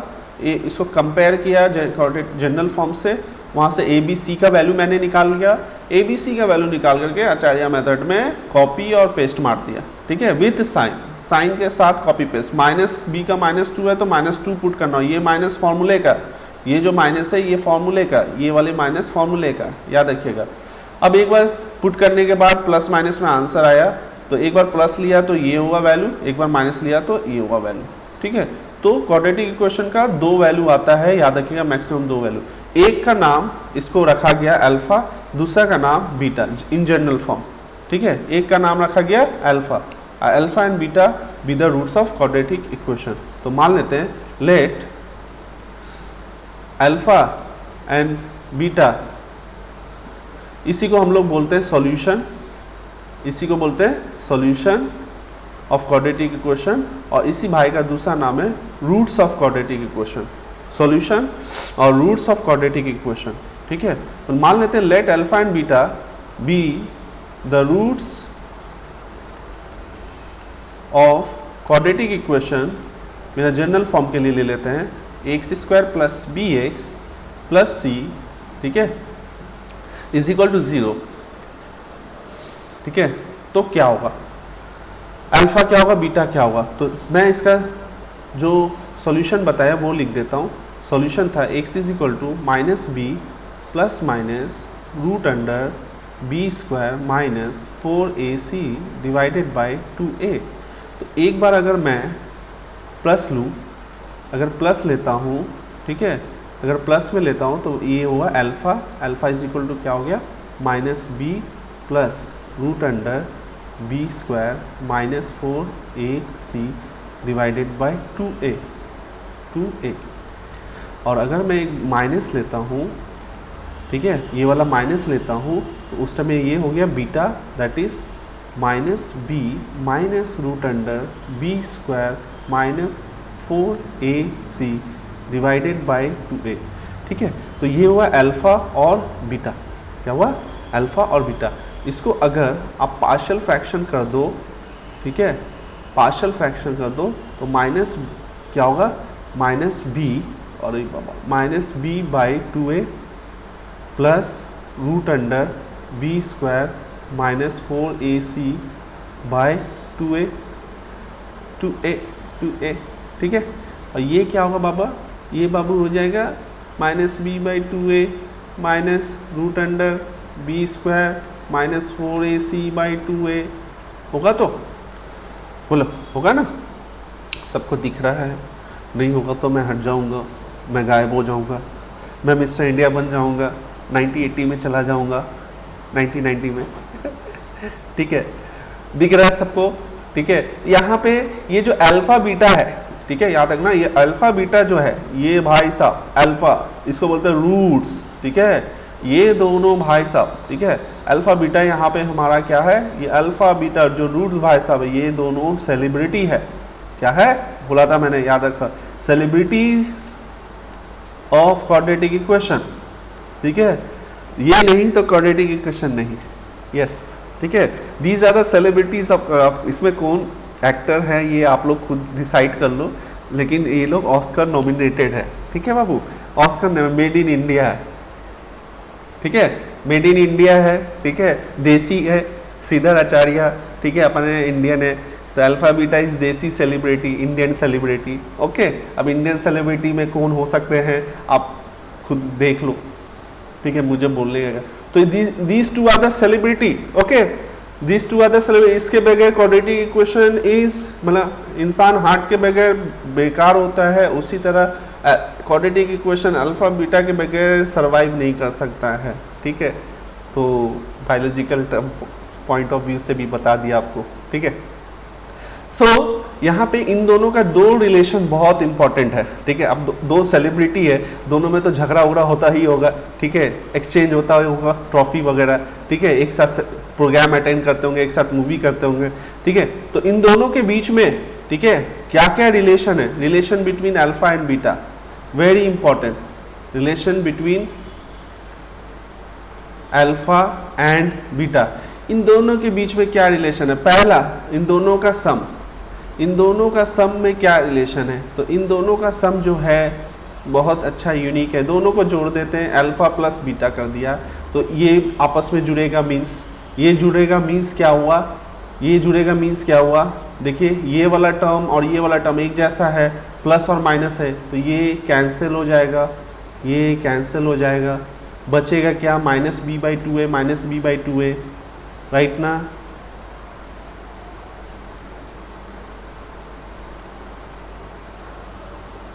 ये इसको कंपेयर किया जनरल फॉर्म से वहाँ से ए बी सी का वैल्यू मैंने निकाल लिया, ए बी सी का वैल्यू निकाल करके आचार्य मेथड में कॉपी और पेस्ट मार दिया, ठीक है, विथ साइन, साइन के साथ कॉपी पेस्ट। माइनस बी का -2 है तो -2 पुट करना हो, ये माइनस फॉर्मूले का, ये जो माइनस है ये फॉर्मूले का, ये वाले माइनस फॉर्मूले का, याद रखिएगा। अब एक बार पुट करने के बाद प्लस माइनस में आंसर आया, तो एक बार प्लस लिया तो ये होगा वैल्यू, एक बार माइनस लिया तो ये होगा वैल्यू, ठीक है। तो क्वाड्रेटिक इक्वेशन का 2 वैल्यू आता है, याद रखिएगा, मैक्सिमम 2 वैल्यू। एक का नाम इसको रखा गया अल्फा, दूसरा का नाम बीटा इन जनरल फॉर्म, ठीक है। एक का नाम रखा गया alpha, alpha and beta be the roots of quadratic equation. तो मान लेते हैं लेट अल्फा एंड बीटा, इसी को हम लोग बोलते हैं सॉल्यूशन, इसी को बोलते हैं सॉल्यूशन ऑफ क्वाड्रेटिक इक्वेशन, और इसी भाई का दूसरा नाम है roots of quadratic equation, solution और रूट्स ऑफ क्वाड्रेटिक इक्वेशन, ठीक है। तो मान लेते हैं let alpha and beta be the roots of quadratic equation, मेरा जनरल फॉर्म के लिए ले लेते हैं x² plus b x plus c, ठीक है, इज इक्वल टू 0, ठीक है। तो क्या होगा, अल्फा क्या होगा, बीटा क्या होगा, तो मैं इसका जो सॉल्यूशन बताया वो लिख देता हूँ। सॉल्यूशन था x is equal to -b plus minus root under b² minus 4ac divided by 2a। तो एक बार अगर मैं प्लस लूँ, अगर प्लस लेता हूँ, ठीक है, अगर प्लस में लेता हूँ तो ये होगा alpha, alpha is equal to क्या हो गया -b plus root under b² minus 4ac divided by 2a। और अगर मैं एक माइनस लेता हूँ, ठीक है, ये वाला माइनस लेता हूँ, तो उस टाइम ये हो गया beta, that is -b minus root under b² minus 4ac divided by 2a, ठीक है। तो ये हुआ अल्फ़ा और बीटा, क्या हुआ, अल्फ़ा और बीटा। इसको अगर आप पार्शियल फ्रैक्शन कर दो, ठीक है, पार्शियल फ्रैक्शन कर दो, तो माइनस क्या होगा, -b और -b by 2a plus root under b² minus 4ac by 2a, ठीक है। और ये क्या होगा बाबा, ये बाबू हो जाएगा -b by 2a minus root under b² minus 4ac by 2a, होगा तो बोलो, होगा ना, सबको दिख रहा है। नहीं होगा तो मैं हट जाऊंगा, मैं गायब हो जाऊंगा, मैं मिस्टर इंडिया बन जाऊंगा, 1980 में चला जाऊंगा, 1990 में ठीक है, दिख रहा है सबको, ठीक है। यहाँ पे ये जो अल्फा बीटा है, ठीक है, याद रखना, ये अल्फा बीटा जो है, ये भाई साहब अल्फा, इसको बोलते हैं रूट्स, ठीक है, ये दोनों भाई साहब, ठीक है, अल्फा बीटा यहाँ पे हमारा क्या है, ये अल्फा बीटा जो रूट्स भाई साहब है, ये दोनों सेलिब्रिटी है, क्या है, बोला था मैंने, याद रखा, सेलिब्रिटीज ऑफ क्वाड्रेटिक इक्वेशन, ठीक है, ये नहीं तो क्वाड्रेटिक इक्वेशन नहीं, यस, ठीक है, these are the celebrities of, इसमें कौन एक्टर है ये आप लोग खुद डिसाइड कर लो, लेकिन ये लोग ऑस्कर नॉमिनेटेड है, ठीक है बाबू, ऑस्कर मेड इन इंडिया है, ठीक है, मेड इन इंडिया है, ठीक है, देसी है, श्रीधर आचार्य, ठीक है, अपने इंडियन है, तो अल्फा बीटा इज देसी सेलिब्रिटी, इंडियन सेलिब्रिटी, ओके। अब इंडियन सेलिब्रिटी में कौन हो सकते हैं आप खुद देख लो, ठीक है, मुझे बोलने का, तो these two are the celebrity, okay, these two are the celebrity. इसके बगैर क्वाड्रेटिक इक्वेशन इज, मतलब इंसान हार्ट के बगैर बेकार होता है, उसी तरह क्वाड्रेटिक इक्वेशन अल्फा बीटा के बगैर सरवाइव नहीं कर सकता है, ठीक है। तो बायोलॉजिकल पॉइंट ऑफ व्यू से भी बता दिया आपको, ठीक है। सो यहाँ पे इन दोनों का दो रिलेशन बहुत इंपॉर्टेंट है, ठीक है। अब दो सेलिब्रिटी है, दोनों में तो झगड़ा उगड़ा होता ही होगा, ठीक है, एक्सचेंज होता होगा ट्रॉफी वगैरह, ठीक है, एक साथ प्रोग्राम अटेंड करते होंगे, एक साथ मूवी करते होंगे, ठीक है। तो इन दोनों के बीच में, ठीक है, क्या क्या रिलेशन है, relation between alpha and beta, very important, relation between alpha and beta, इन दोनों के बीच में क्या रिलेशन है। पहला, इन दोनों का सम, इन दोनों का सम में क्या रिलेशन है, तो इन दोनों का सम जो है बहुत अच्छा यूनिक है, दोनों को जोड़ देते हैं, अल्फा प्लस बीटा कर दिया, तो ये आपस में जुड़ेगा मीन्स ये जुड़ेगा मीन्स क्या हुआ, ये जुड़ेगा मीन्स क्या हुआ, देखिए ये वाला टर्म और ये वाला टर्म एक जैसा है, प्लस और माइनस है, तो ये कैंसिल हो जाएगा, ये कैंसिल हो जाएगा, बचेगा क्या, minus B by two A, minus B by two A, right ना।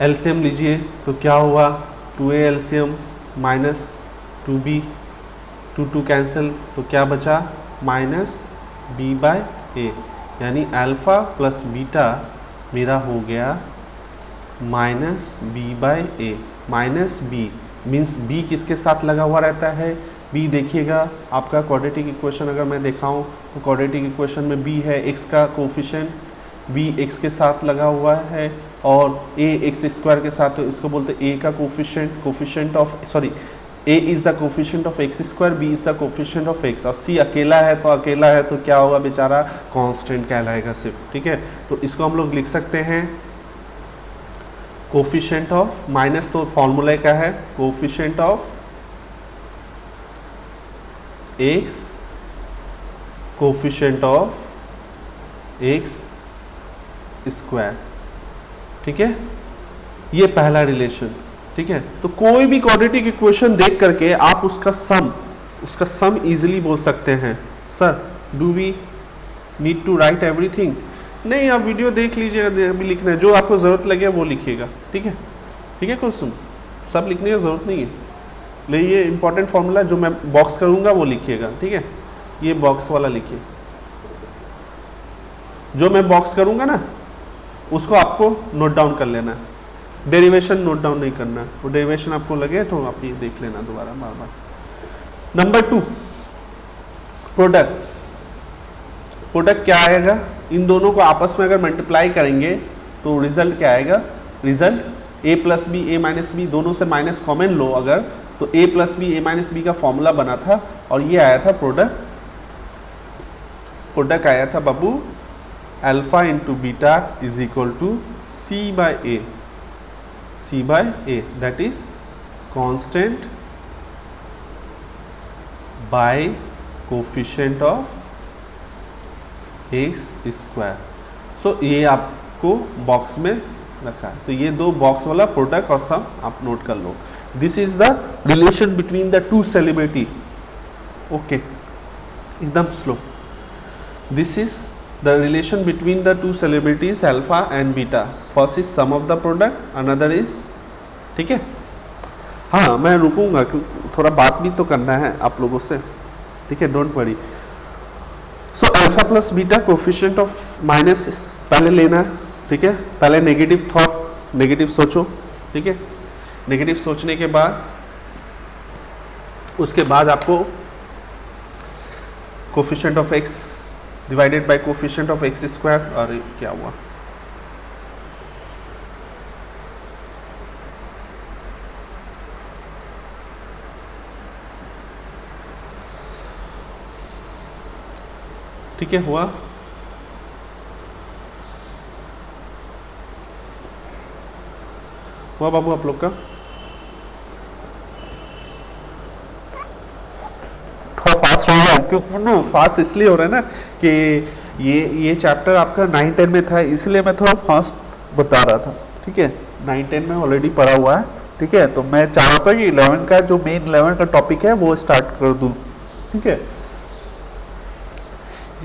एलसीएम लीजिए तो क्या हुआ, 2a LCM minus 2b, 2 cancel, तो क्या बचा, माइनस b बाय ए, यानी अल्फ़ा प्लस बीटा मेरा हो गया माइनस b बाय ए। माइनस b मीन्स b किसके साथ लगा हुआ रहता है, b देखिएगा आपका क्वाड्रेटिक इक्वेशन अगर मैं दिखाऊं तो क्वाड्रेटिक इक्वेशन में b है x का कोफिशिएंट, b x के साथ लगा हुआ है और a x स्क्वायर के साथ, तो इसको बोलते हैं a का coefficient, coefficient of sorry a is the coefficient of x square, b is the coefficient of x, और c अकेला है तो अकेला है तो क्या होगा बेचारा, कांस्टेंट कहलाएगा सिर्फ, ठीक है। तो इसको हम लोग लिख सकते हैं कोफिशिएंट ऑफ, माइनस तो फॉर्मूला का है, coefficient of x, coefficient of x square, ठीक है, ये पहला रिलेशन, ठीक है। तो कोई भी क्वाड्रेटिक इक्वेशन देख करके आप उसका सम इजीली बोल सकते हैं। Sir do we need to write everything, नहीं, आप वीडियो देख लीजिएगा, अभी लिखना है जो आपको ज़रूरत लगे वो लिखिएगा, ठीक है, ठीक है। क्वेश्चन सब लिखने की ज़रूरत नहीं है, लेकिन ये इंपॉर्टेंट फार्मूला जो मैं बॉक्स करूँगा वो लिखिएगा, ठीक है, ये बॉक्स वाला लिखिए, जो मैं बॉक्स करूँगा ना उसको आपको नोट डाउन कर लेना है, डेरिवेशन नोट डाउन नहीं करना है, वो डेरिवेशन आपको लगे तो आप ये देख लेना दोबारा बार बार। नंबर 2 प्रोडक्ट, प्रोडक्ट क्या आएगा, इन दोनों को आपस में अगर मल्टीप्लाई करेंगे तो रिजल्ट क्या आएगा, result a plus B, A minus B, दोनों से माइनस कॉमन लो अगर, तो a plus B, A minus B का फॉर्मूला बना था और ये आया था प्रोडक्ट, प्रोडक्ट आया था बाबू alpha into beta is equal to c by a, c by a, that is constant by coefficient of x square। so ये आपको बॉक्स में रखा है, तो ये दो बॉक्स वाला प्रोडक्ट और सम आप नोट कर लो। This is the relation between the two celebrity, okay, एकदम slow. This is the relation between the two celebrities alpha and beta, first is sum of the product, another is, ठीक है। हाँ मैं रुकूंगा क्योंकि थोड़ा बात भी तो करना है आप लोगों से, ठीक है, don't worry. So alpha plus beta coefficient of minus पहले लेना है, ठीक है, पहले नेगेटिव थॉट, नेगेटिव सोचो, ठीक है, नेगेटिव सोचने के बाद उसके बाद आपको coefficient of x divided by coefficient of x square, और क्या हुआ, ठीक है, हुआ, हुआ बाबू आप लोग का, फास्ट हो रहा है, क्योंकि ना फास्ट इसलिए हो रहा है ना कि ये चैप्टर आपका 9-10 में था, इसलिए मैं थोड़ा फास्ट बता रहा था, ठीक है, 9-10 में ऑलरेडी पढ़ा हुआ है, ठीक है, तो मैं चाह रहा था कि 11 का जो मेन 11 का टॉपिक है वो स्टार्ट कर दूं, ठीक है,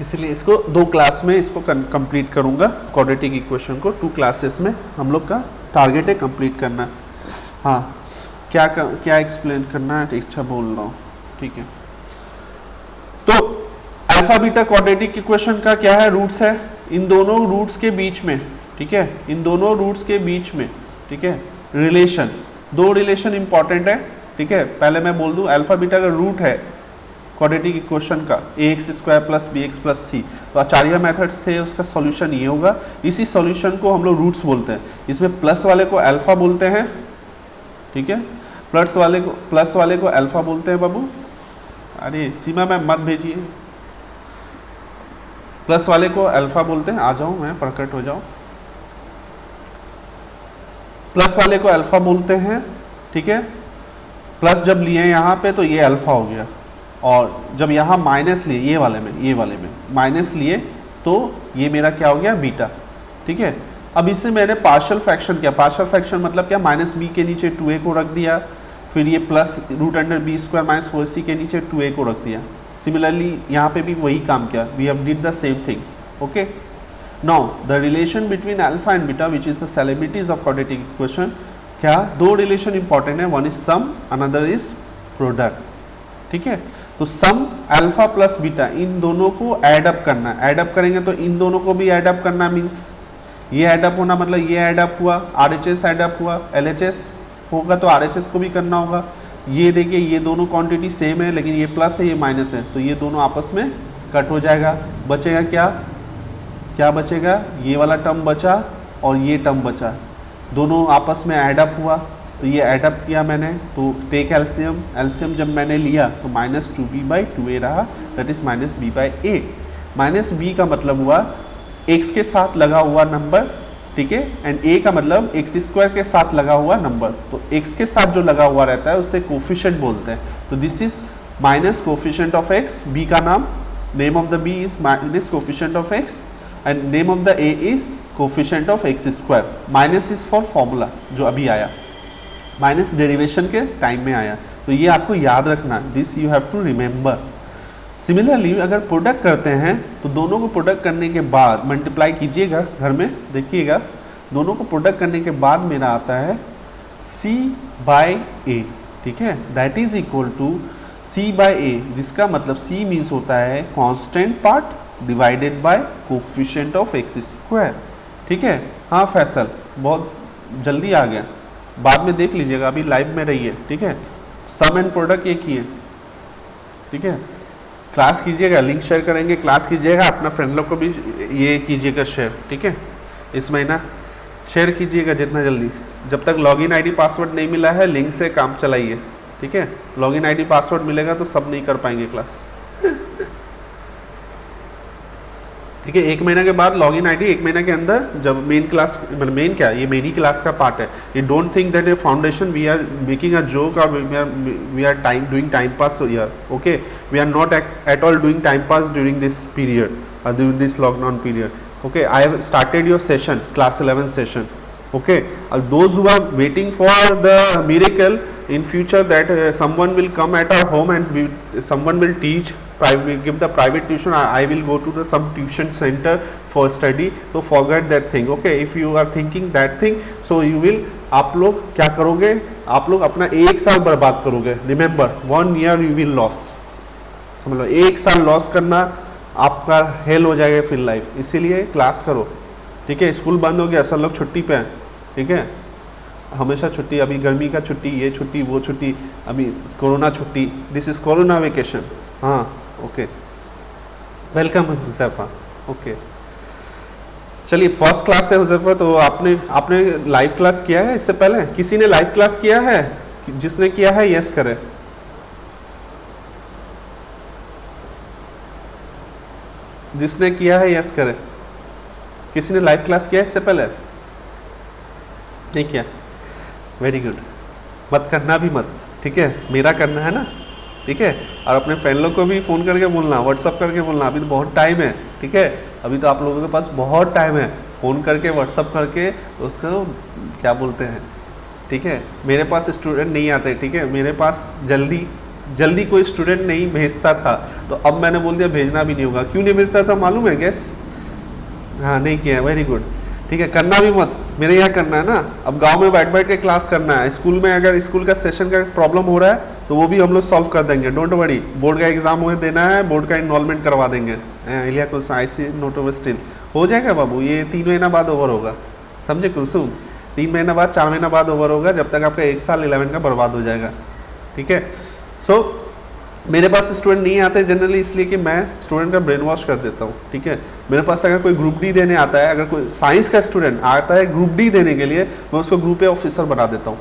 इसलिए इसको 2 क्लास में इसको कंप्लीट करूंगा, क्वाड्रेटिक इक्वेशन को 2 क्लासेस में हम लोग का टारगेट है कंप्लीट करना। हाँ क्या एक्सप्लेन करना है, अच्छा बोल रहा हूँ, ठीक है। तो अल्फा बीटा क्वाड्रेटिक इक्वेशन का क्या है, रूट्स है, इन दोनों रूट्स के बीच में, ठीक है, इन दोनों रूट्स के बीच में, ठीक है, रिलेशन, 2 रिलेशन इंपॉर्टेंट है, ठीक है। पहले मैं बोल दूं अल्फा बीटा का रूट है क्वाड्रेटिक इक्वेशन का ax square plus b x plus c, तो आचार्य मेथड से उसका सॉल्यूशन ये होगा, इसी सॉल्यूशन को हम लोग रूट्स बोलते हैं, इसमें प्लस वाले को अल्फा बोलते हैं, ठीक है, प्लस वाले को अल्फा बोलते हैं बाबू, अरे सीमा मैम मत भेजिए, प्लस वाले को अल्फा बोलते हैं, आ जाओ मैं प्रकट हो जाओ, प्लस वाले को अल्फा बोलते हैं, ठीक है। प्लस जब लिए यहाँ पे तो ये अल्फा हो गया, और जब यहाँ माइनस लिए ये वाले में माइनस लिए तो ये मेरा क्या हो गया, बीटा, ठीक है। अब इसे मैंने पार्शियल फ्रैक्शन किया, पार्शियल फ्रैक्शन मतलब क्या, माइनस बी के नीचे 2a को रख दिया, फिर ये plus root under B square minus 4c के नीचे 2a को रख दिया। सिमिलरली यहाँ पे भी वही काम किया, we have did the same thing, okay. Now the relation between alpha and beta which is the celebrities of quadratic equation, क्या दो रिलेशन इंपॉर्टेंट है, one is sum another is product, ठीक है। तो सम अल्फा प्लस बीटा, इन दोनों को ऐड अप करना है, ऐड अप करेंगे तो इन दोनों को भी ऐड अप करना, मीन्स ये ऐड अप होना मतलब ये ऐड अप हुआ, RHS ऐड अप हुआ, LHS होगा तो RHS को भी करना होगा। ये देखिए ये दोनों क्वांटिटी सेम है, लेकिन ये प्लस है ये माइनस है, तो ये दोनों आपस में कट हो जाएगा, बचेगा क्या, क्या बचेगा, ये वाला टर्म बचा और ये टर्म बचा, दोनों आपस में ऐड अप हुआ, तो ये ऐड अप किया मैंने, तो टेक एलसीएम, एलसीएम जब मैंने लिया तो माइनस 2b/2a रहा, that is minus b/a। Minus b का मतलब हुआ x के साथ लगा हुआ नंबर, ठीक है, एंड a का मतलब x स्क्वायर के साथ लगा हुआ नंबर। तो x के साथ जो लगा हुआ रहता है उसे कोफिशिएंट बोलते हैं, तो this is minus coefficient of x, b का नाम, name of the b is minus coefficient of x and name of the a is coefficient of x square. Minus is for formula जो अभी आया, माइनस डेरिवेशन के टाइम में आया, तो ये आपको याद रखना, this you have to remember. Similarly अगर प्रोडक्ट करते हैं तो दोनों को प्रोडक्ट करने के बाद मल्टीप्लाई कीजिएगा, घर में देखिएगा, दोनों को प्रोडक्ट करने के बाद मेरा आता है c/a, ठीक है, that is equal to c/a, जिसका मतलब c मीन्स होता है constant part divided by coefficient of x square, ठीक है। हाँ फैसल, बहुत जल्दी आ गया, बाद में देख लीजिएगा, अभी लाइव में रहिए, ठीक है। सम एंड प्रोडक्ट एक ही है, ठीक है। क्लास कीजिएगा, लिंक शेयर करेंगे, क्लास कीजिएगा, अपना फ्रेंड लोग को भी ये कीजिएगा शेयर, ठीक है। इस महीना शेयर कीजिएगा जितना जल्दी, जब तक लॉगिन आईडी पासवर्ड नहीं मिला है लिंक से काम चलाइए, ठीक है। लॉगिन आईडी पासवर्ड मिलेगा तो सब नहीं कर पाएंगे क्लास, ठीक है। एक महीना के बाद लॉगिन आईडी, एक महीना के अंदर जब मेन क्लास, मतलब मेन क्या, ये मेरी क्लास का पार्ट है, ये don't think that a foundation we are making a joke और we are time doing time pass here, okay. We are not at all doing time pass during this period और during this lockdown period, okay. I have started your session, class 11 session, okay. Those who are waiting for the miracle in future that someone will come at our home and someone will teach, give the private tuition, I will go to the some tuition center for study, so forget that thing, okay. If you are thinking that thing, so you will, आप लोग क्या करोगे, आप लोग अपना एक साल बर्बाद करोगे, remember 1 year you will loss, समझ लो, एक साल लॉस करना आपका हेल हो जाएगा फिर लाइफ, इसीलिए क्लास करो, ठीक है। स्कूल बंद हो गया, सब लोग छुट्टी पे हैं, ठीक है, हमेशा छुट्टी, अभी गर्मी का छुट्टी, ये छुट्टी वो छुट्टी, अभी कोरोना छुट्टी, दिस इज कोरोना वेकेशन, हाँ ओके, वेलकम हुजैफा, ओके। चलिए फर्स्ट क्लास है हुजैफा, तो आपने लाइव क्लास किया है इससे पहले, किसी ने लाइव क्लास किया है, जिसने किया है यस करे, जिसने किया है यस करे, किसी ने लाइव क्लास किया है इससे पहले, नहीं किया, वेरी गुड, मत करना भी मत, ठीक है, मेरा करना है ना, ठीक है। और अपने फ्रेंड लोग को भी फ़ोन करके बोलना, व्हाट्सअप करके बोलना, अभी तो बहुत टाइम है, ठीक है, अभी तो आप लोगों के पास बहुत टाइम है, फ़ोन करके व्हाट्सअप करके उसको क्या बोलते हैं, ठीक है। मेरे पास स्टूडेंट नहीं आते, ठीक है, मेरे पास जल्दी कोई स्टूडेंट नहीं भेजता था, तो अब मैंने बोल दिया भेजना भी नहीं होगा। क्यों नहीं भेजता था मालूम है, गैस, हाँ नहीं किया, वेरी गुड, ठीक है, करना भी मत, मेरे यहाँ करना है ना, अब गांव में बैठ के क्लास करना है, स्कूल में अगर स्कूल का सेशन का प्रॉब्लम हो रहा है तो वो भी हम लोग सॉल्व कर देंगे, डोंट वरी। बोर्ड का एग्जाम हो देना है, बोर्ड का इनरोलमेंट करवा देंगे, इलिया कुछ IC नोट ओवर स्टिल हो जाएगा बाबू, ये 3 महीना बाद ओवर होगा, समझे कुलसुम, 3 महीना बाद 4 महीना बाद ओवर होगा, जब तक आपका 1 साल 11 का बर्बाद हो जाएगा, ठीक है। सो मेरे पास स्टूडेंट नहीं आते जनरली, इसलिए कि मैं स्टूडेंट का ब्रेन वॉश कर देता हूँ, ठीक है। मेरे पास अगर कोई ग्रुप डी देने आता है, अगर कोई साइंस का स्टूडेंट आता है ग्रुप डी देने के लिए, मैं उसको ग्रुप ए ऑफिसर बना देता हूँ,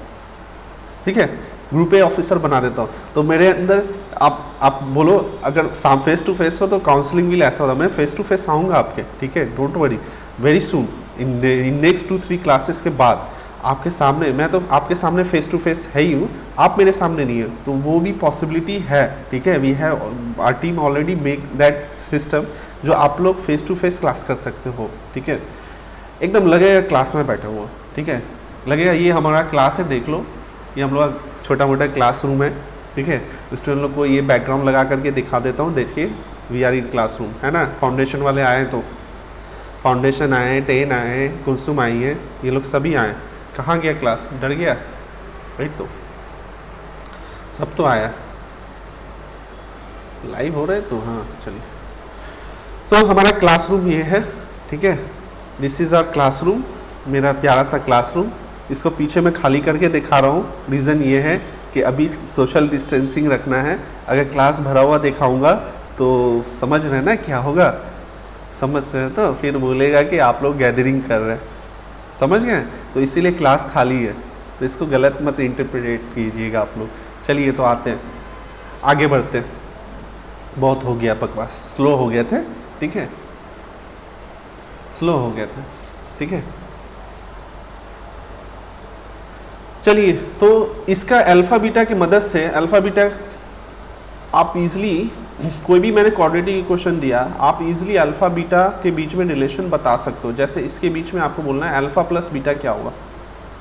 ठीक है, ग्रुप ए ऑफिसर बना देता हूँ। तो मेरे अंदर आप बोलो, अगर फेस टू फेस हो तो काउंसलिंग भी ऐसा होता है, मैं फेस टू फेस आऊँगा आपके, ठीक है, don't worry, very soon in next 2-3 classes के बाद आपके सामने, मैं तो आपके सामने फेस टू फेस है ही हूँ, आप मेरे सामने नहीं है, तो वो भी पॉसिबिलिटी है, ठीक है। We have our team already make that system जो आप लोग फेस टू फेस क्लास कर सकते हो, ठीक है। एकदम लगेगा क्लास में बैठा हुआ, ठीक है, लगेगा ये हमारा क्लास है, देख लो ये हम लोग छोटा मोटा क्लासरूम है, ठीक है। स्टूडेंट लोग को ये बैकग्राउंड लगा करके दिखा देता हूँ, देखिए वी आर इन क्लासरूम, है ना। फाउंडेशन वाले आए तो फाउंडेशन आए, 10 आए, कुलसुम आई है, ये लोग सभी आए। कहाँ गया क्लास, डर गया, राइट, तो सब तो आया, लाइव हो रहे तो हाँ चलिए। तो हमारा क्लासरूम ये है, ठीक है, दिस इज़ आवर क्लासरूम, मेरा प्यारा सा क्लासरूम। इसको पीछे मैं खाली करके दिखा रहा हूँ, रीज़न ये है कि अभी सोशल डिस्टेंसिंग रखना है। अगर क्लास भरा हुआ दिखाऊंगा तो समझ रहे हैं ना क्या होगा, समझ रहे हैं, तो फिर बोलेगा कि आप लोग गैदरिंग कर रहे हैं, समझ गए। तो इसीलिए क्लास खाली है, तो इसको गलत मत इंटरप्रेट कीजिएगा आप लोग। चलिए तो आते हैं, आगे बढ़ते हैं, बहुत हो गया बकवास, स्लो हो गए थे, ठीक है, स्लो हो गए थे, ठीक है। चलिए तो इसका अल्फ़ा बीटा की मदद से, अल्फ़ा बीटा आप इजली, कोई भी मैंने क्वाड्रेटिक इक्वेशन दिया, आप इजली अल्फ़ा बीटा के बीच में रिलेशन बता सकते हो। जैसे इसके बीच में आपको बोलना है अल्फ़ा प्लस बीटा क्या होगा,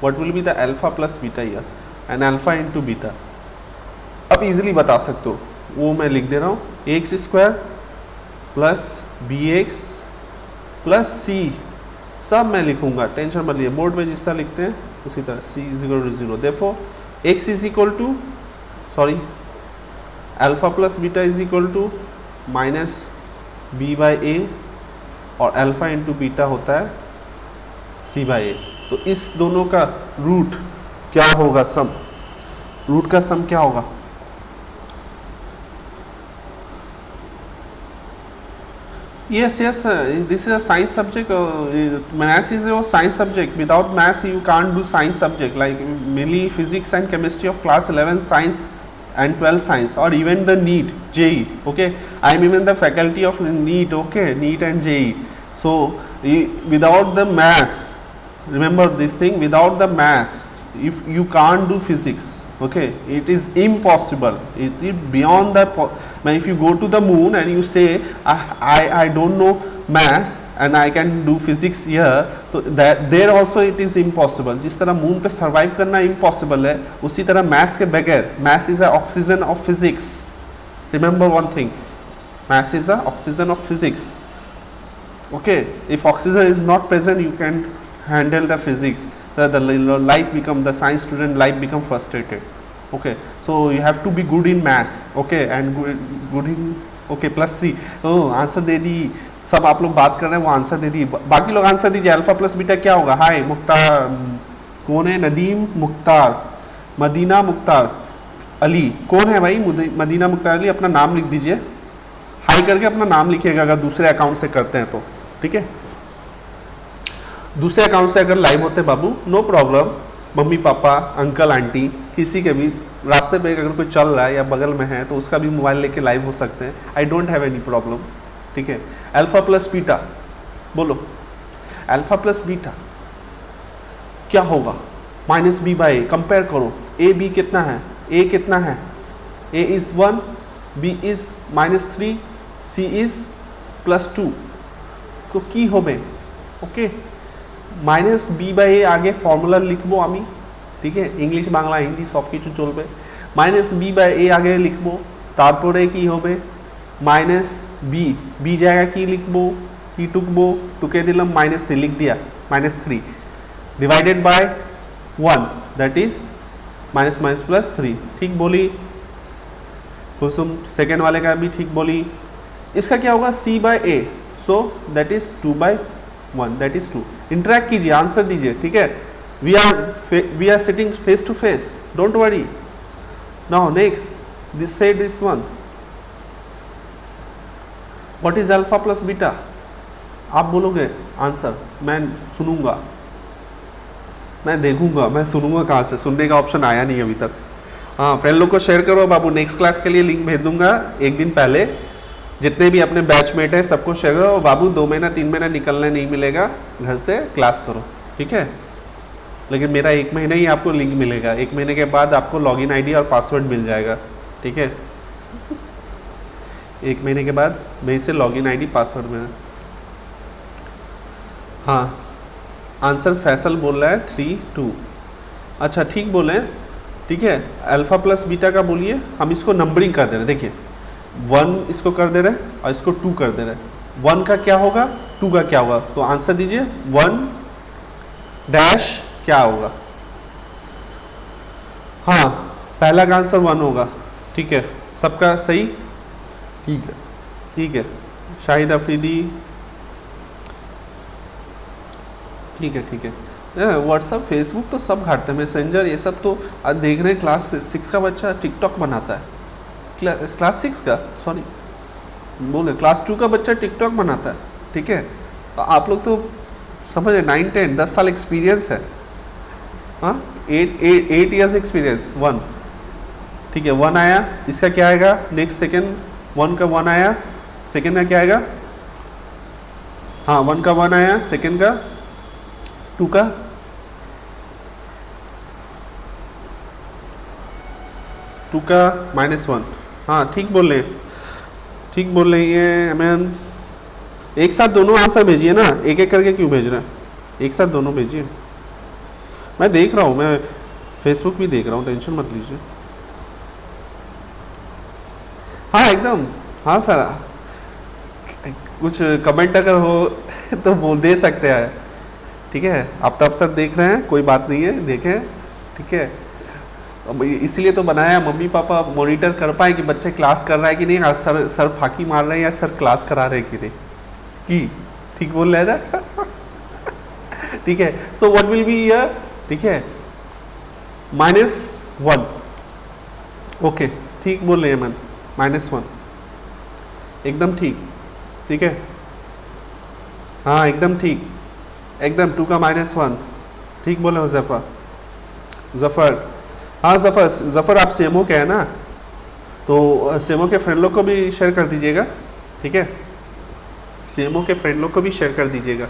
what will be the alpha plus beta year and alpha into beta, आप इजीली बता सकते हो। वो मैं लिख दे रहा हूँ, x square plus b x plus c, सब मैं लिखूंगा, टेंशन मत लीजिए, बोर्ड में जिस तरह लिखते हैं उसी तरह। C is equal to 0, therefore x is equal to, sorry, alpha plus beta is equal to minus B by a, और अल्फ़ा इंटू बीटा होता है सी बाई ए। तो इस दोनों का रूट क्या होगा, सम, रूट का सम क्या होगा, yes, this is a science subject, maths is your science subject, without maths you can't do science subject, like mainly physics and chemistry of class 11 science and 12 science, or even the NEET, JEE, okay, I am even the faculty of NEET, okay, NEET and JEE. So without the maths, remember this thing, without the maths, if you can't do physics, okay, it is impossible, it is beyond the if you go to the moon and you say I don't know maths and I can do physics here, तो that there also it is impossible। जिस तरह मून पे सर्वाइव करना इम्पॉसिबल है, उसी तरह मैथ्स के बगैर, maths is a oxygen of physics, remember one thing, maths is a oxygen of physics, okay, if oxygen is not present you can handle the physics, the life become, the science student life become frustrated, okay, so you have to be good in maths, okay, and good in, okay, +3, oh answer दे दी, सब आप लोग बात कर रहे हैं वो आंसर दे दी, बाकी लोग आंसर दीजिए, अल्फा प्लस बीटा क्या होगा। हाय मुख्तार, कौन है, नदीम मुख्तार, मदीना मुख्तार अली, कौन है भाई, मदीना मुख्तार अली, अपना नाम लिख दीजिए, हाई करके अपना नाम लिखिएगा अगर दूसरे अकाउंट से करते हैं तो, ठीक है। दूसरे अकाउंट से अगर लाइव होते बाबू, no problem, mummy papa uncle aunty किसी के भी रास्ते पे अगर कोई चल रहा है या बगल में है तो उसका भी मोबाइल लेके लाइव हो सकते हैं, I don't have any problem, ठीक है। अल्फा प्लस बीटा बोलो, अल्फा प्लस बीटा क्या होगा, माइनस बी बाई, कंपेयर करो, ए बी कितना है, ए कितना है, a is 1, b is -3, c is +2, तो की होबे, okay, minus B by a आगे फॉर्मूला लिखबो आमी, ठीक है, इंग्लिश बांगला हिंदी सब किछु चलबे, माइनस बी बाई ए आगे लिखबो, तारपरे की होबे माइनस बी, बी जाएगा की लिखबो, की टुकबो, टुके दिलम -3 लिख दिया, -3 डिवाइडेड बाय 1 दैट इज -+3, ठीक बोली कुसुम, सेकेंड वाले का भी ठीक बोली। इसका क्या होगा, c by a, so that is 2/1, that is 2। Interact कीजिए, आंसर दीजिए, ठीक है, we are sitting face to face, don't worry. Now next this से this one, what is alpha plus beta, आप बोलोगे आंसर, मैं सुनूंगा, मैं देखूंगा, मैं सुनूंगा कहाँ से, सुनने का ऑप्शन आया नहीं अभी तक। हाँ, फ्रेंड लोग को शेयर करो बाबू, नेक्स्ट क्लास के लिए लिंक भेज दूंगा एक दिन पहले, जितने भी अपने बैचमेट है सबको शेयर करो बाबू, 2 महीना 3 महीना निकलने नहीं मिलेगा घर से, क्लास करो, ठीक है। लेकिन मेरा 1 महीने ही आपको लिंक मिलेगा, 1 महीने के बाद आपको लॉगिन आईडी और पासवर्ड मिल जाएगा, ठीक है। 1 महीने के बाद मेरे से लॉगिन आईडी पासवर्ड में। हाँ, आंसर फैसल बोल रहा है 3 2। अच्छा ठीक बोले हैं, ठीक है। अल्फ़ा प्लस बीटा का बोलिए, हम इसको नंबरिंग कर दे रहे हैं, देखिए 1 इसको कर दे रहे हैं और इसको 2 कर दे रहे हैं। 1 का क्या होगा, 2 का क्या होगा, तो आंसर दीजिए 1 डैश क्या होगा। हाँ, पहला का आंसर 1 होगा, ठीक है। सबका सही, ठीक है, ठीक है। शाहिद अफरीदी, ठीक है, ठीक है। व्हाट्सअप फेसबुक तो सब घाटते हैं, मैसेंजर ये सब तो आज देख रहे हैं। क्लास 6 का बच्चा टिकटॉक बनाता है, क्लास 6 का, सॉरी बोले क्लास 2 का बच्चा टिकटॉक बनाता है, ठीक है। तो आप लोग तो समझ 9 10 10 साल एक्सपीरियंस है, हाँ 8 ईयर्स एक्सपीरियंस। 1, ठीक है, 1 आया, इसका क्या आएगा नेक्स्ट सेकेंड, 1 का 1 आया, सेकेंड का क्या आएगा, हाँ 1 का 1 आया, सेकेंड का 2 का, -1। हाँ ठीक बोल रहे हैं, ठीक बोल रहे हैं मैन। एक साथ दोनों आंसर भेजिए ना, एक एक करके क्यों भेज रहे हैं, एक साथ दोनों भेजिए। मैं देख रहा हूँ, मैं फेसबुक भी देख रहा हूँ, टेंशन मत लीजिए। हाँ एकदम, हाँ सर, कुछ कमेंट अगर हो तो वो दे सकते हैं, ठीक है। आप तो अक्सर देख रहे हैं, कोई बात नहीं है, देखें, ठीक है। इसीलिए तो बनाया, मम्मी पापा मॉनिटर कर पाए कि बच्चे क्लास कर रहा है कि नहीं, आज सर फाकी मार रहे हैं या सर क्लास करा रहे हैं कि नहीं, कि ठीक बोल रहे हैं ना। ठीक है, so what will be here, ठीक है, -1, ओके ठीक बोल रहे हैं मन, -1 एकदम ठीक, ठीक है। हाँ एकदम ठीक, एकदम 2 का -1, ठीक बोले हो जफ़र। हाँ जफ़र आप सेमो के है ना, तो सेमो के फ्रेंड लोग को भी शेयर कर दीजिएगा, ठीक है। सेमो के फ्रेंड लोग को भी शेयर कर दीजिएगा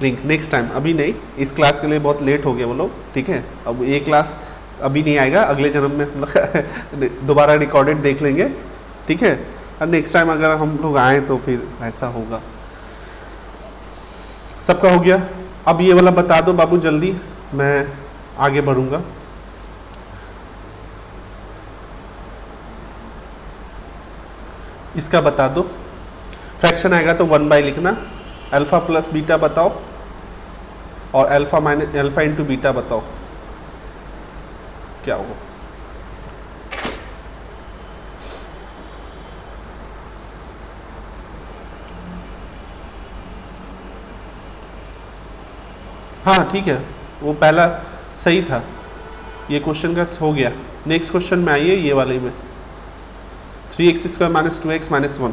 लिंक, नेक्स्ट टाइम, अभी नहीं, इस क्लास के लिए बहुत लेट हो गया वो लोग, ठीक है। अब ये क्लास अभी नहीं आएगा, अगले जन्म में हम लोग दोबारा रिकॉर्डेड देख लेंगे, ठीक है। और नेक्स्ट टाइम अगर हम लोग आए तो फिर ऐसा होगा। सबका हो गया, अब ये वाला बता दो बाबू जल्दी, मैं आगे बढ़ूंगा। इसका बता दो, फ्रैक्शन आएगा तो 1/, लिखना, अल्फ़ा प्लस बीटा बताओ और अल्फ़ा इंटू बीटा बताओ क्या होगा। हाँ ठीक है, वो पहला सही था, ये क्वेश्चन का हो गया। नेक्स्ट क्वेश्चन में आइए, ये वाले में 3x² - 2x - 1।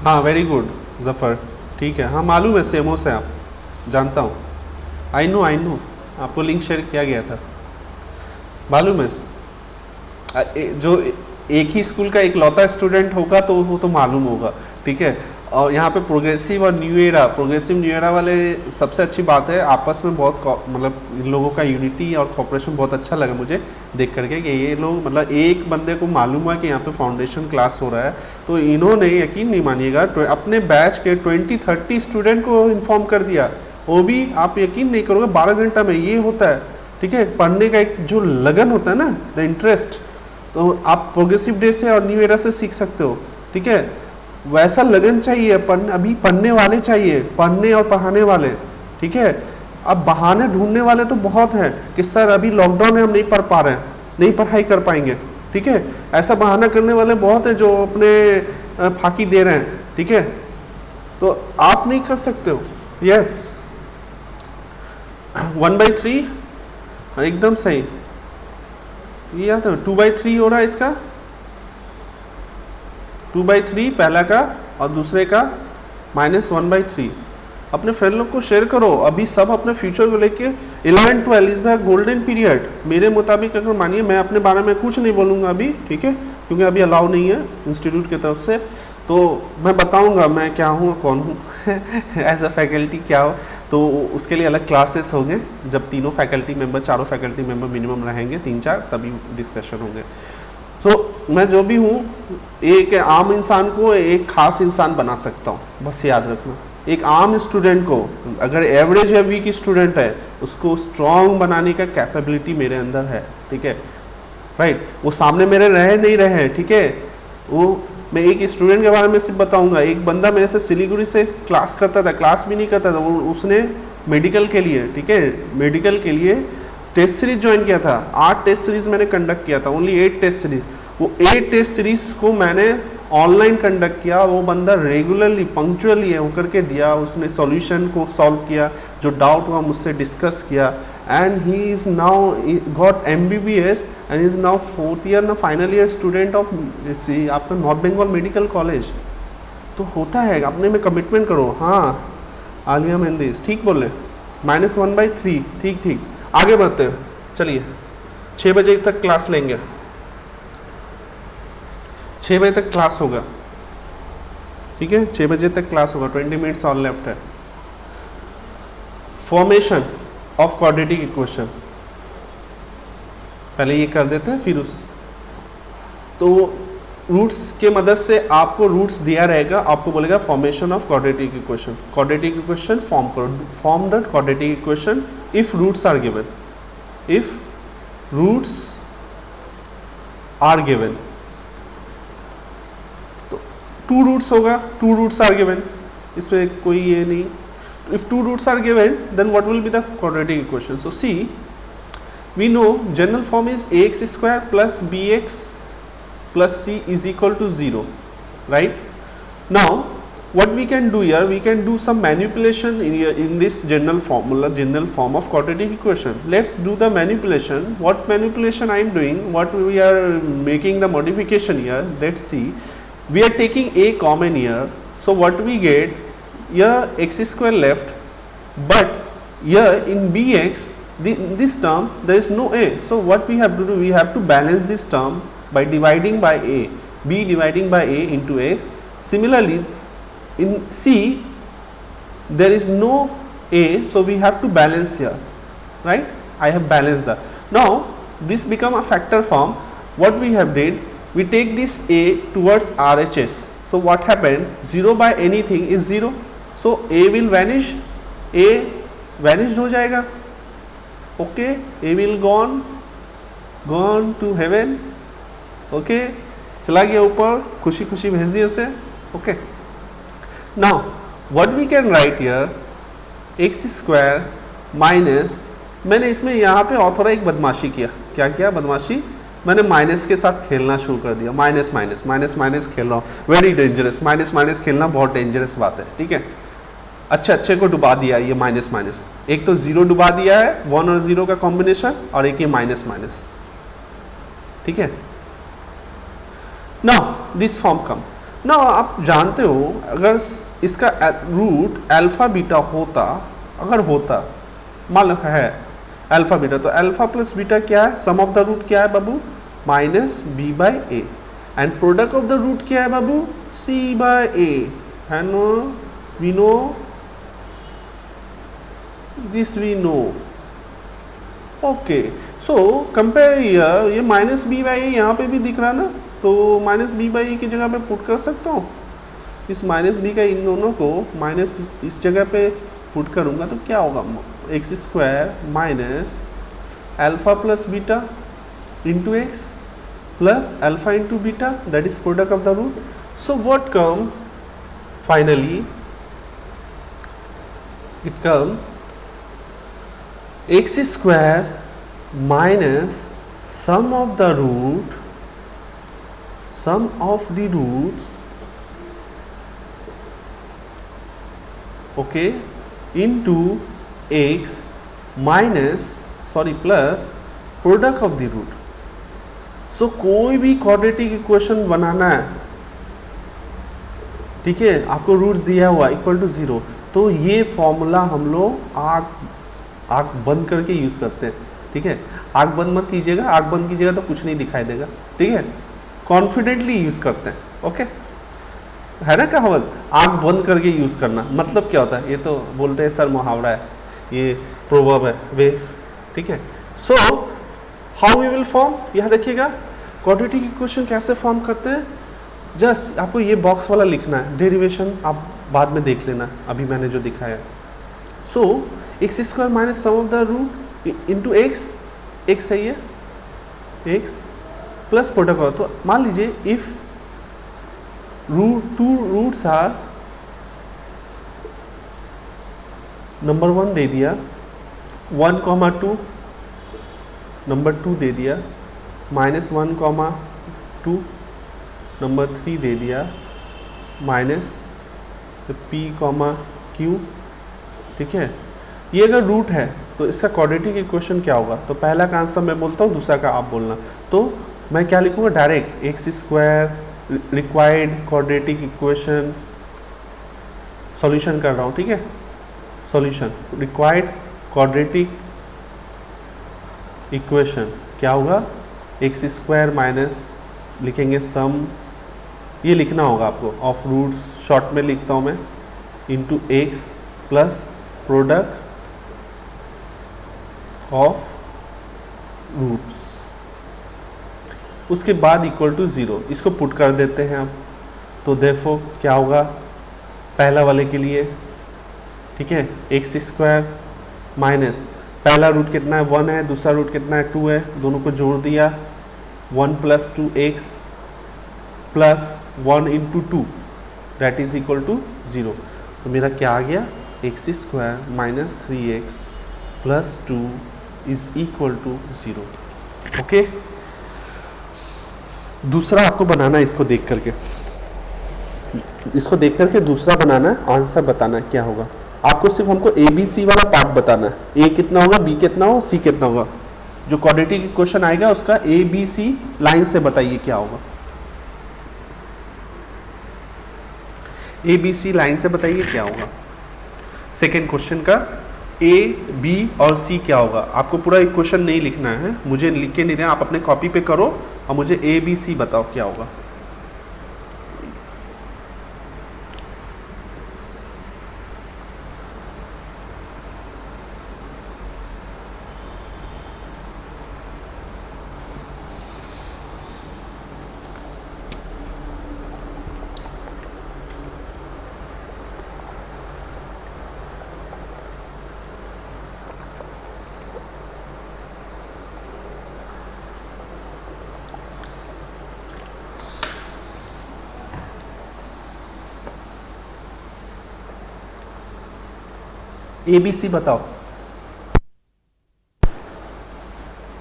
हाँ वेरी गुड जफ़र, ठीक है, हाँ मालूम है, सेमो से आप जानता हूँ, आई नो आपको लिंक शेयर किया गया था, मालूम है। जो एक ही स्कूल का एक लौता स्टूडेंट होगा तो वो तो मालूम होगा, ठीक है। और यहाँ पे प्रोग्रेसिव और न्यू एरा वाले सबसे अच्छी बात है, आपस में बहुत मतलब इन लोगों का यूनिटी और कोऑपरेशन बहुत अच्छा लगा मुझे देख करके कि ये लोग मतलब एक बंदे को मालूम हुआ कि यहाँ पे फाउंडेशन क्लास हो रहा है, तो इन्होंने यकीन नहीं मानिएगा अपने बैच के 20-30 स्टूडेंट को इन्फॉर्म कर दिया, वो भी आप यकीन नहीं करोगे 12 घंटा में। ये होता है, ठीक है, पढ़ने का एक जो लगन होता है ना, द इंटरेस्ट, तो आप प्रोग्रेसिव डे से और न्यू एरा से सीख सकते हो, ठीक है। वैसा लगन चाहिए, अभी पढ़ने वाले चाहिए, पढ़ने और पढ़ाने वाले, ठीक है। अब बहाने ढूंढने वाले तो बहुत हैं कि सर अभी लॉकडाउन है, हम नहीं पढ़ पा रहे हैं, नहीं पढ़ाई कर पाएंगे, ठीक है। ऐसा बहाना करने वाले बहुत हैं जो अपने फाकी दे रहे हैं, ठीक है। तो आप नहीं कर सकते हो, यस 1/3 एकदम सही, ये याद है 2/3 हो रहा है इसका, 2/3 पहला का और दूसरे का -1/3, अपने फ्रेंड लोग को शेयर करो। अभी सब अपने फ्यूचर को लेके 11-12 इज द गोल्डन पीरियड। मेरे मुताबिक अगर मानिए, मैं अपने बारे में कुछ नहीं बोलूँगा अभी, ठीक है, क्योंकि अभी अलाउ नहीं है इंस्टीट्यूट की तरफ से। तो मैं बताऊंगा मैं क्या हूँ, कौन हूँ एज अ फैकल्टी क्या हो, तो उसके लिए अलग क्लासेस होंगे। जब तीनों फैकल्टी मेंबर, चारों फैकल्टी मेंबर मिनिमम रहेंगे, 3-4, तभी डिस्कशन होंगे। तो मैं जो भी हूँ, एक आम इंसान को एक खास इंसान बना सकता हूँ, बस याद रखना। एक आम स्टूडेंट को, अगर एवरेज या वीक स्टूडेंट है, उसको स्ट्रॉन्ग बनाने का कैपेबिलिटी मेरे अंदर है, ठीक है, राइट। वो सामने मेरे रहे नहीं रहे, ठीक है, वो मैं एक स्टूडेंट के बारे में सिर्फ बताऊंगा। एक बंदा मेरे से सिलीगुड़ी से क्लास करता था, क्लास भी नहीं करता था वो, उसने मेडिकल के लिए, ठीक है, मेडिकल के लिए टेस्ट सीरीज ज्वाइन किया था। 8 टेस्ट सीरीज मैंने कंडक्ट किया था, ओनली 8 टेस्ट सीरीज। वो 8 टेस्ट सीरीज को मैंने ऑनलाइन कंडक्ट किया। वो बंदा रेगुलरली पंक्चुअली होकर के दिया, उसने सॉल्यूशन को सॉल्व किया, जो डाउट हुआ मुझसे डिस्कस किया, and he is now got MBBS and is now 4th year ना फाइनल ईयर स्टूडेंट ऑफ आपका नॉर्थ बंगाल मेडिकल कॉलेज। तो होता है, अपने में कमिटमेंट करो। हाँ, आलिया मेहंदीस ठीक बोले, -1/3, ठीक। आगे बढ़ते हैं, चलिए 6 बजे तक क्लास लेंगे, 6 बजे तक क्लास होगा, ठीक है, 6 बजे तक क्लास होगा, 20 मिनट्स और लेफ्ट है। फॉर्मेशन ऑफ क्वाड्रेटिक इक्वेशन पहले ये कर देते हैं, फिर उस तो रूट्स के मदद से आपको रूट्स दिया रहेगा, आपको बोलेगा formation of quadratic equation. Quadratic equation form करो, form the quadratic equation if roots are given, if roots are given. तो 2 रूट्स होगा, 2 रूट्स आर गिवन, इसमें कोई ये नहीं। If 2 roots are given, then what will be the quadratic equation? So see, we know general form is ax square plus bx plus c is equal to 0, right? Now what we can do here, we can do some manipulation in this general formula, general form of quadratic equation. Let's do the manipulation. What manipulation I am doing, what we are making the modification here, let's see. We are taking a common here, so what we get here, x square left, but here in bx this term there is no a, so what we have to do, we have to balance this term by dividing by a, b dividing by a into x. Similarly in c there is no a, so we have to balance here, right? I have balanced the, now this become a factor form. What we have did, we take this a towards RHS, so what happened, 0 by anything is 0, so a will vanish, a vanished हो जाएगा, okay, a will gone to heaven, okay, चला गया ऊपर, खुशी खुशी भेज दिया उसे, okay. Now what we can write here, x square minus, मैंने इसमें यहाँ पे ऑथर एक बदमाशी किया, क्या किया बदमाशी, मैंने माइनस के साथ खेलना शुरू कर दिया, माइनस माइनस माइनस माइनस खेल रहा हूँ, वेरी डेंजरस, माइनस माइनस खेलना बहुत डेंजरस बात है, ठीक है। अच्छे को डुबा दिया ये माइनस माइनस, एक तो 0 डुबा दिया है, 1 और 0 का कॉम्बिनेशन, और एक ये माइनस माइनस, ठीक है। Now this form come, now आप जानते हो अगर इसका रूट अल्फा बीटा होता, अगर होता मान लो है अल्फा बीटा, तो अल्फा प्लस बीटा क्या है, सम ऑफ द रूट क्या है बाबू, -b/a, and product of the root क्या है बाबू, c/a, है know, we know this, we know, okay. So compare here, ये -b/a यहाँ पे भी दिख रहा ना, तो -b/a की जगह पे पुट कर सकता हूँ, इस -b का इन दोनों को माइनस इस जगह पे पुट करूँगा तो क्या होगा, x square minus alpha plus beta into x plus alpha into beta, that is product of the root. So what come finally, it come x square minus sum of the roots, okay, into x minus plus product of the root. So कोई भी क्वाड्रेटिक इक्वेशन बनाना है, ठीक है, आपको रूट्स दिया हुआ इक्वल टू 0, तो ये फॉर्मूला हम लोग आँख बंद करके यूज़ करते हैं, ठीक है। आँख बंद मत कीजिएगा, आँख बंद कीजिएगा तो कुछ नहीं दिखाई देगा, ठीक है। कॉन्फिडेंटली यूज़ करते हैं, ओके, है ना कहावत, आँख बंद करके यूज़ करना। मतलब क्या होता है, ये तो बोलते हैं सर मुहावरा है, ये प्रोवर्ब है वे, ठीक है। So how we will form, यहाँ देखिएगा क्वाड्रेटिक इक्वेशन कैसे फॉर्म करते हैं। जस्ट आपको ये बॉक्स वाला लिखना है, डेरिवेशन आप बाद में देख लेना, अभी मैंने जो दिखाया। So x square minus sum of the root into x, x सही है, एक्स प्लस प्रोडक्ट हो, तो मान लीजिए if two roots are, number 1 दे दिया 1,2, नंबर 2 दे दिया -1,2, नंबर 3 दे दिया माइनस p, q, ठीक है। ये अगर रूट है तो इसका क्वाड्रेटिक इक्वेशन क्या होगा, तो पहला का आंसर मैं बोलता हूँ, दूसरा का आप बोलना। तो मैं क्या लिखूँगा, direct x square required quadratic equation, solution कर रहा हूँ, ठीक है। सॉल्यूशन रिक्वायर्ड क्वाड्रेटिक इक्वेशन क्या होगा, एक्स स्क्वायर माइनस लिखेंगे सम, ये लिखना होगा आपको, ऑफ रूट्स, शॉर्ट में लिखता हूँ मैं, into x plus product of roots, उसके बाद इक्वल टू 0, इसको पुट कर देते हैं हम। तो देयरफॉर क्या होगा पहला वाले के लिए, ठीक है, एक्स स्क्वायर माइनस पहला रूट कितना है 1 है, दूसरा रूट कितना है 2 है, दोनों को जोड़ दिया 1 + 2x plus 1 × 2 that is equal to 0। तो मेरा क्या आ गया, x square minus 3x plus 2 is equal to 0, okay. दूसरा आपको बनाना है, इसको देख करके, इसको देख करके दूसरा बनाना है, आंसर बताना है क्या होगा। आपको सिर्फ हमको ABC वाला पार्ट बताना है, A कितना होगा, B कितना होगा, C कितना होगा। जो क्वाड्रेटिक इक्वेशन आएगा उसका ABC लाइन से बताइए क्या होगा, ABC लाइन से बताइए क्या होगा। सेकेंड क्वेश्चन का A, B और C क्या होगा। आपको पूरा इक्वेशन नहीं लिखना है, मुझे लिख के नहीं देना, आप अपने कॉपी पे करो और मुझे ABC बताओ क्या होगा। ABC बताओ,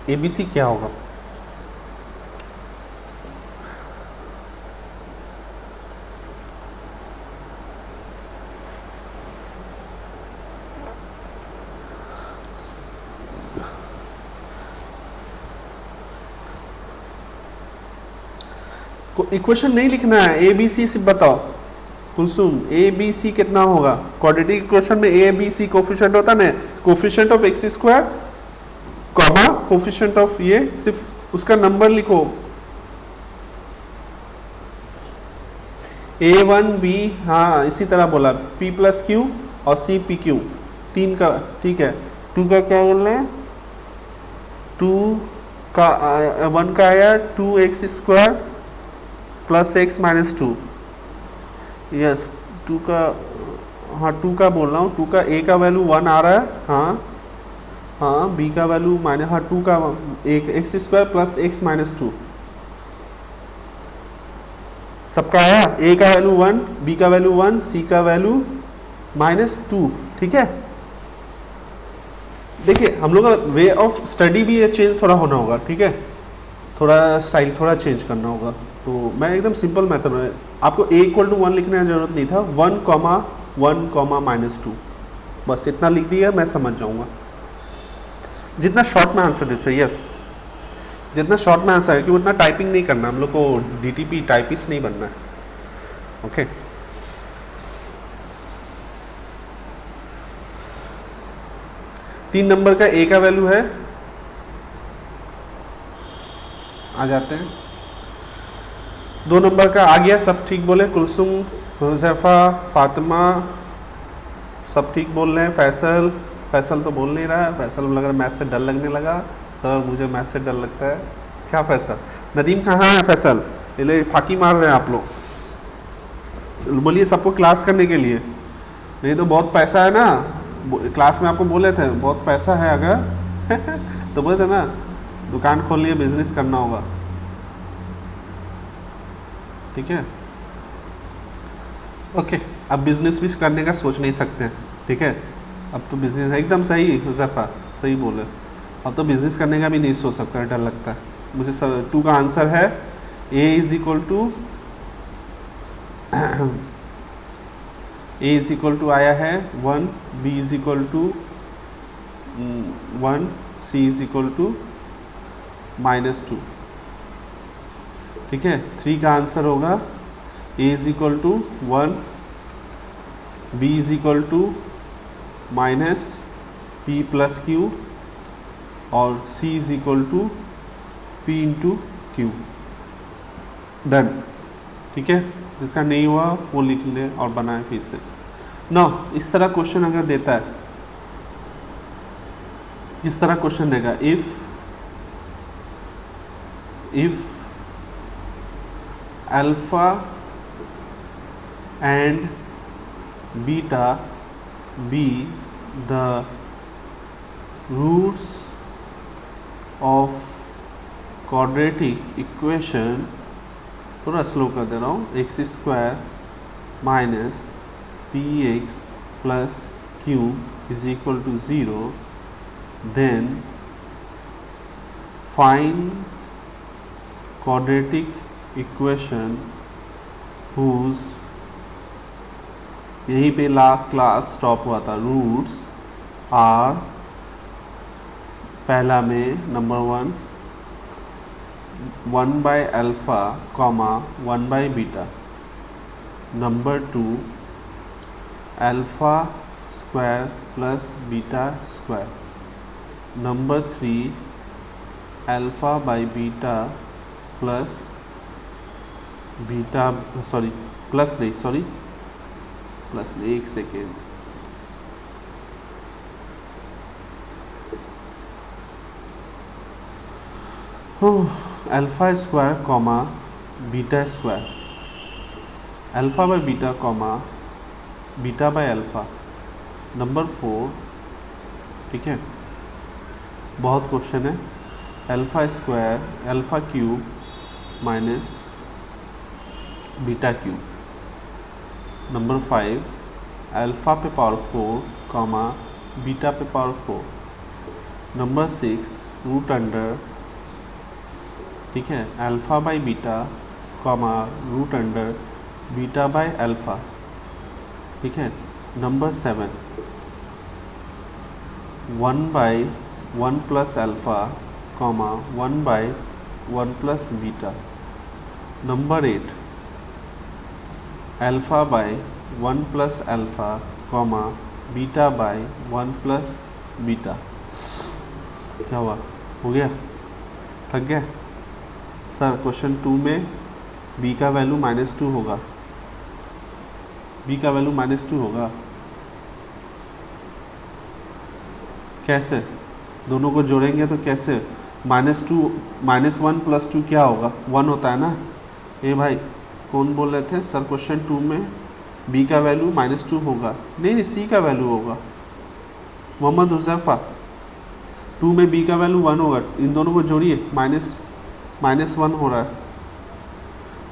ABC क्या होगा। इक्वेशन नहीं लिखना है, ABC सिर्फ बताओ। कुलसुम ABC कितना होगा, क्वाड्रेटिक इक्वेशन में ABC कोफिशिएंट होता है ना, coefficient of x square comma coefficient of, ये सिर्फ उसका नंबर लिखो, A1 B, हाँ इसी तरह बोला, P + Q और C P Q, 3 का, ठीक है। 2 का क्या बोल रहे हैं, 2 का 1 का आया 2x square plus x minus 2, yes 2 का, हाँ 2 का बोल रहा हूँ, 2 का A का वैल्यू 1 आ रहा है, हाँ हाँ, B का वैल्यू माइनस, हाँ 2 का x square plus x minus 2, सबका आया। A का वैल्यू 1, B का वैल्यू 1, C का वैल्यू -2, ठीक है। देखिए हम लोग का वे ऑफ स्टडी भी चेंज थोड़ा होना होगा, ठीक है, थोड़ा स्टाइल थोड़ा चेंज करना होगा। तो मैं एकदम सिंपल मेथड में, आपको A = 1 लिखने की जरूरत नहीं था, 1, 1, -2 बस इतना लिख दिया, मैं समझ जाऊंगा। जितना शॉर्ट में आंसर देते, यस जितना शॉर्ट में आंसर है, कि उतना टाइपिंग नहीं करना, हम लोग को DTP टाइपिस्ट नहीं बनना है, ओके। 3 नंबर का ए का वैल्यू है, आ जाते हैं। 2 नंबर का आ गया, सब ठीक बोले, कुलसुम, हुजैफा, फातिमा सब ठीक बोल रहे हैं। फैसल, फैसल तो बोल नहीं रहा है, फैसल लग रहा है मैथ से डर लगने लगा। सर मुझे मैथ से डर लगता है। क्या फैसल? नदीम कहाँ है फैसल? ये फाकी मार रहे हैं आप लोग, बोलिए सबको क्लास करने के लिए, नहीं तो बहुत पैसा है ना। क्लास में आपको बोले थे बहुत पैसा है अगर तो बोले थे ना दुकान खोल लिए, बिजनेस करना होगा, ठीक है। ओके, अब बिजनेस भी करने का सोच नहीं सकते हैं, ठीक है। अब तो बिजनेस एकदम सही, हुज़ैफा सही बोले, अब तो बिजनेस करने का भी नहीं सोच सकता है, डर लगता है मुझे। 2 का आंसर है ए इज इक्वल टू आया है 1, b is equal to 1, c is equal to -2, ठीक है। 3 का आंसर होगा a is equal to 1, b is equal to -p + q और c is equal to p × q। Done, ठीक है। जिसका नहीं हुआ वो लिख ले और बनाए फिर से। ना इस तरह क्वेश्चन अगर देता है, इस तरह क्वेश्चन देगा, if alpha and beta be the roots of quadratic equation, थोड़ा स्लो कर दे रहा हूँ, x² - px + q = 0, then find quadratic equation whose, यहीं पे लास्ट क्लास स्टॉप हुआ था, रूट्स आर, पहला में number 1 1/α, 1/β, number 2 α² + β², number 3 α/β plus beta, plus नहीं, एक सेकेंड, α², β², α/β, β/α, नंबर 4, ठीक है। बहुत क्वेश्चन है, α² α³ - β³, नंबर 5 α⁴ β⁴, नंबर 6 √, ठीक है, α/β √β/α, ठीक है। Number 7 1/1 + α, 1/1 + β, number 8 α/1 + α, β/1 + β। क्या हुआ? हो गया? थक गया सर? क्वेश्चन 2 में b का वैल्यू -2 होगा, b का वैल्यू -2 होगा। कैसे? दोनों को जोड़ेंगे तो कैसे? -2 -1 + 2 क्या होगा? 1 होता है ना। ए भाई कौन बोल रहे थे सर क्वेश्चन 2 में b का वैल्यू -2 होगा? नहीं, c का वैल्यू होगा। मोहम्मद हुज़ैफा, 2 में b का वैल्यू 1 होगा, इन दोनों को जोड़िए, -1 हो रहा है,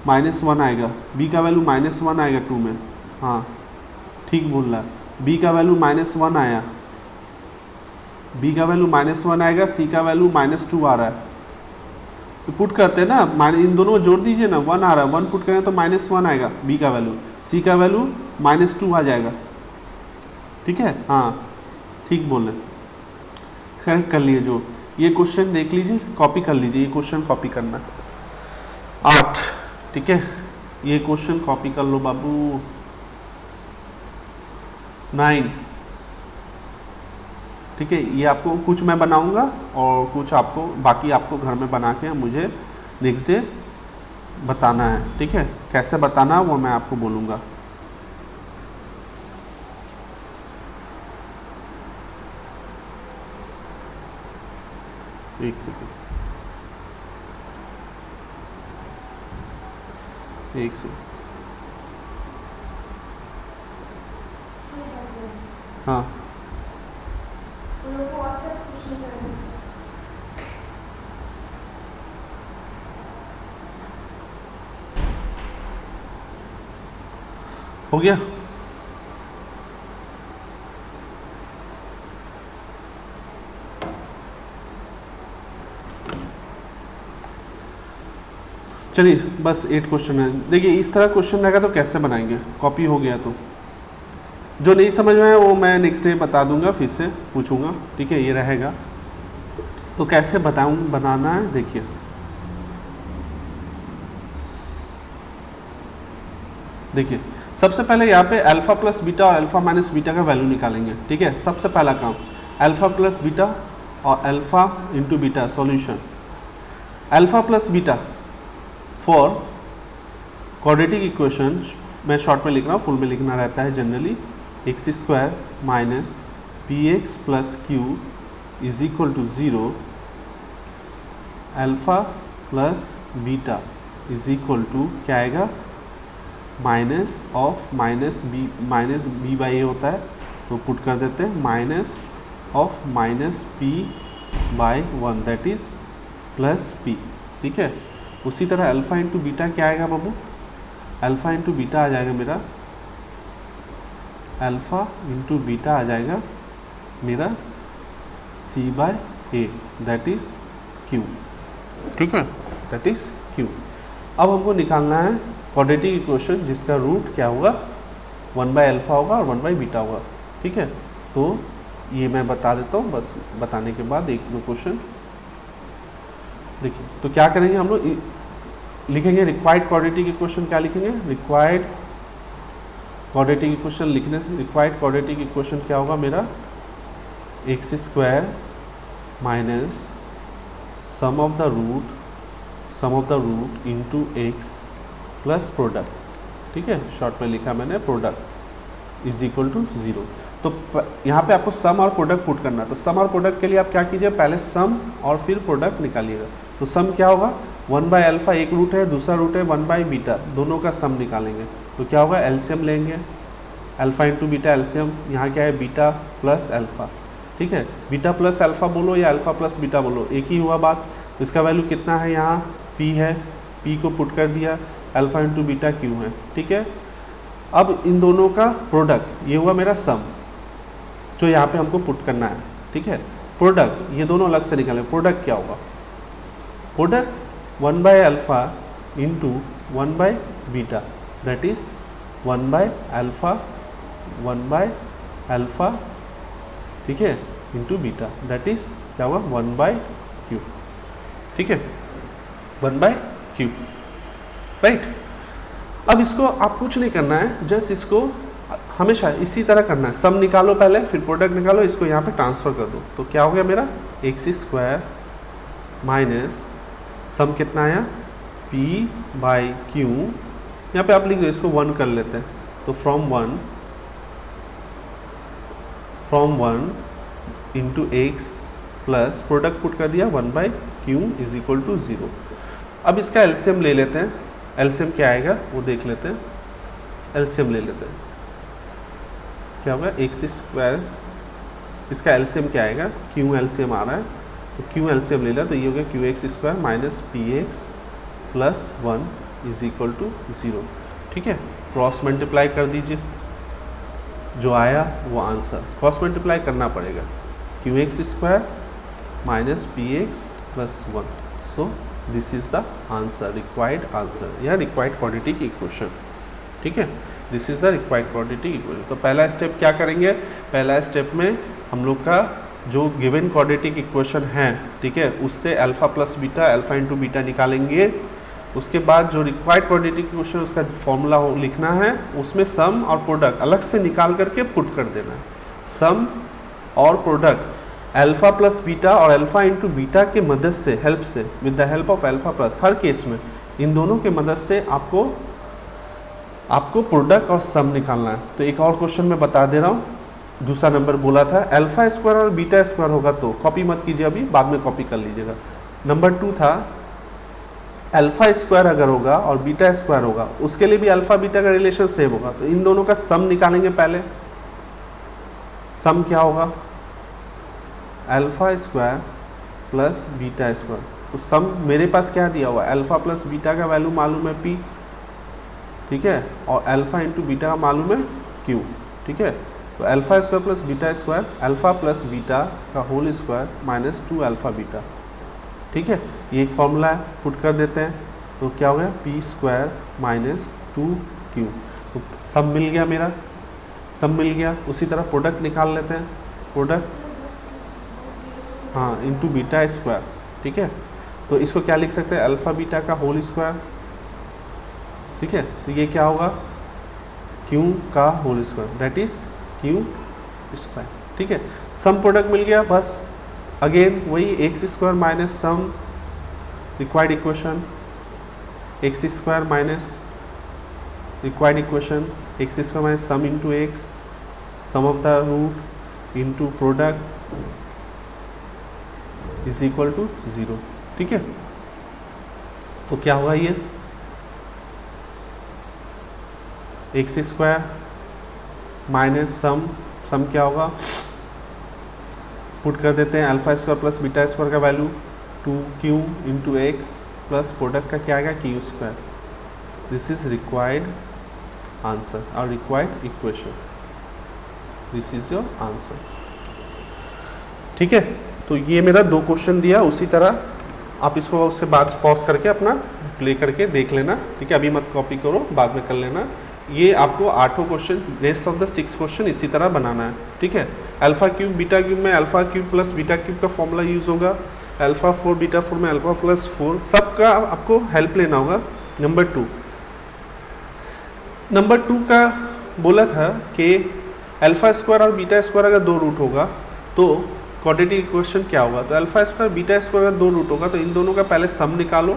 -1 आएगा, b का वैल्यू -1 आएगा 2 में, हाँ ठीक बोल रहा है। b का वैल्यू -1 आया, b का वैल्यू -1 आएगा, c का वैल्यू -2 आ रहा है, तो पुट करते हैं ना, इन दोनों को जोड़ दीजिए ना, 1 आ रहा है, 1 पुट करें तो -1 आएगा b का वैल्यू, c का वैल्यू -2 आ जाएगा, ठीक है। हाँ ठीक बोले, करेक्ट कर लिए। जो ये क्वेश्चन देख लीजिए, कॉपी कर लीजिए, ये क्वेश्चन कॉपी करना 8, ठीक है, ये क्वेश्चन कॉपी कर लो बाबू। 9 ठीक है, ये आपको कुछ मैं बनाऊंगा और कुछ आपको बाकी आपको घर में बना के मुझे नेक्स्ट डे बताना है। ठीक है, कैसे बताना है वो मैं आपको बोलूँगा। एक सेकेंड, एक सेकेंड। हाँ हो गया। चलिए बस 8 क्वेश्चन है। देखिए इस तरह क्वेश्चन रहेगा तो कैसे बनाएंगे, कॉपी हो गया तो जो नहीं समझ में आए वो मैं नेक्स्ट डे बता दूंगा, फिर से पूछूंगा। ठीक है, ये रहेगा तो कैसे बताऊँ बनाना है। देखिए देखिए सबसे पहले यहाँ पे अल्फा प्लस बीटा और अल्फा माइनस बीटा का वैल्यू निकालेंगे। ठीक है, सबसे पहला काम अल्फा प्लस बीटा और alpha into beta solution. Alpha plus beta for quadratic equation मैं शॉर्ट में लिख रहा हूँ, फुल में लिखना रहता है generally. X square minus P x plus Q is equal to 0, alpha plus beta is equal to क्या आएगा, minus of minus B by ए होता है तो पुट कर देते हैं, minus of minus p by 1 that is plus p. ठीक है, उसी तरह अल्फा इंटू बीटा क्या आएगा बाबू, अल्फा इंटू बीटा आ जाएगा मेरा, अल्फा इंटू बीटा आ जाएगा मेरा c by a that is q. ठीक है, दैट इज क्यू। अब हमको निकालना है क्वाड्रेटिक इक्वेशन जिसका रूट क्या होगा, 1 बाय अल्फा होगा और 1 बाय बीटा होगा। ठीक है, तो ये मैं बता देता हूँ, बस बताने के बाद एक दो क्वेश्चन देखिए। तो क्या करेंगे हम लोग, लिखेंगे रिक्वायर्ड क्वाड्रेटिक इक्वेशन। क्या लिखेंगे, रिक्वायर्ड क्वाड्रेटिक इक्वेशन। लिखने से रिक्वायर्ड क्वाड्रेटिक इक्वेशन क्या होगा मेरा, x square minus sum of the root into x plus product. ठीक है, शॉर्ट में लिखा मैंने प्रोडक्ट इज इक्वल टू 0। तो यहाँ पे आपको सम और प्रोडक्ट पुट करना है। तो सम और प्रोडक्ट के लिए आप क्या कीजिए, पहले सम और फिर प्रोडक्ट निकालिएगा। तो सम क्या होगा, 1 बाय अल्फा एक रूट है, दूसरा रूट है 1 बाय बीटा, दोनों का सम निकालेंगे। तो क्या होगा, एलसीएम लेंगे, अल्फा इंटू बीटा एलसीएम। यहाँ क्या है, बीटा प्लस अल्फा। ठीक है, बीटा प्लस अल्फा बोलो या अल्फा प्लस बीटा बोलो, एक ही हुआ बात। तो इसका वैल्यू कितना है, यहाँ पी है, पी को पुट कर दिया, अल्फा इंटू बीटा क्यू है। ठीक है, अब इन दोनों का प्रोडक्ट, ये हुआ मेरा सम जो यहाँ पे हमको पुट करना है। ठीक है, प्रोडक्ट ये दोनों अलग से निकालें। प्रोडक्ट क्या होगा, product 1 by alpha into 1 by beta that is 1 by alpha 1 by alpha. ठीक है, इंटू बीटा दैट इज क्या होगा, 1 बाय क्यू। ठीक है, 1 बाय क्यू, राइट। अब इसको आप कुछ नहीं करना है, जस्ट इसको हमेशा इसी तरह करना है। सम निकालो पहले, फिर प्रोडक्ट निकालो, इसको यहाँ पे ट्रांसफ़र कर दो। तो क्या हो गया मेरा, एक्स स्क्वायर माइनस सम कितना आया, पी बाई क्यू। यहाँ पे आप लिख दो, इसको 1 कर लेते हैं। तो from 1 into x plus product put कर दिया 1 by Q is equal to 0। अब इसका एलसीएम ले लेते हैं। एलसीएम क्या आएगा वो देख लेते हैं। एलसीएम ले लेते हैं, क्या होगा, एक्स स्क्वायर, इसका एलसीएम क्या आएगा, क्यू एलसीएम आ रहा है तो क्यू एलसीएम ले लिया, तो ये हो गया Q x square minus P x plus 1 is equal to 0। ठीक है, क्रॉस मल्टीप्लाई कर दीजिए, जो आया वो आंसर। क्रॉस मल्टीप्लाई करना पड़ेगा, Q x square minus P x plus 1। So this is the answer, required answer या रिक्वायर्ड क्वाड्रेटिक इक्वेशन। ठीक है, this is the required quadratic equation. तो पहला स्टेप क्या करेंगे, पहला स्टेप में हम लोग का जो गिवन क्वाड्रेटिक इक्वेशन है, ठीक है, उससे alpha plus beta, alpha into beta निकालेंगे। उसके बाद जो रिक्वायर्ड क्वाड्रेटिक इक्वेशन उसका फॉर्मूला लिखना है, उसमें सम और प्रोडक्ट अलग से निकाल करके पुट कर देना है। सम और प्रोडक्ट अल्फा प्लस बीटा और अल्फा इंटू बीटा के मदद से हेल्प से with the help of alpha plus, her case में इन दोनों के मदद से आपको प्रोडक्ट और सम निकालना है। तो एक और क्वेश्चन मैं बता दे रहा हूँ, दूसरा नंबर बोला था अल्फा स्क्वायर और बीटा स्क्वायर होगा, तो कॉपी मत कीजिए अभी, बाद में कॉपी कर लीजिएगा। नंबर 2 था अल्फा स्क्वायर अगर होगा और बीटा स्क्वायर होगा, उसके लिए भी अल्फा बीटा का रिलेशन सेम होगा, तो इन दोनों का सम निकालेंगे। पहले सम क्या होगा, alpha square plus beta square. तो सम मेरे पास क्या दिया हुआ है, अल्फा प्लस बीटा का वैल्यू मालूम है p, ठीक है, और अल्फा इंटू बीटा का मालूम है q, ठीक है। तो alpha square plus beta square, alpha plus beta का whole square minus 2 alpha beta, ठीक है। ये एक फॉर्मूला है, पुट कर देते हैं, तो क्या हो गया p स्क्वायर माइनस 2q। तो सम मिल गया, मेरा सम मिल गया। उसी तरह प्रोडक्ट निकाल लेते हैं, प्रोडक्ट हाँ इंटू बीटा स्क्वायर, ठीक है। तो इसको क्या लिख सकते हैं, अल्फा बीटा का होल स्क्वायर, ठीक है। तो ये क्या होगा, q का whole square, that is q square, ठीक है। सम प्रोडक्ट मिल गया, बस अगेन वही x square minus sum required equation, x square minus required equation, x square minus sum into x, sum of the root into product is equal to 0, ठीक है। तो क्या होगा, ये एक्स स्क्वायर माइनस सम क्या होगा, पुट कर देते हैं alpha square plus beta square का value 2q into x plus product का क्या आएगा q square. This is required answer और required equation, this is your answer, ठीक है। तो ये मेरा 2 क्वेश्चन दिया, उसी तरह आप इसको उसके बाद पॉज करके अपना प्ले करके देख लेना, ठीक है। अभी मत कॉपी करो, बाद में कर लेना। ये आपको 8 question, rest of the 6 question इसी तरह बनाना है, ठीक है। अल्फा क्यूब बीटा क्यूब में alpha cube plus beta cube का फॉर्मूला यूज़ होगा, अल्फा 4 बीटा 4 में अल्फा प्लस 4, सबका आपको हेल्प लेना होगा। नंबर 2 का बोला था कि अल्फा स्क्वायर और बीटा स्क्वायर अगर 2 रूट होगा तो क्वाड्रेटिक इक्वेशन क्या होगा। तो अल्फा स्क्वायर बीटा स्क्वायर अगर 2 रूट होगा तो इन दोनों का पहले सम निकालो,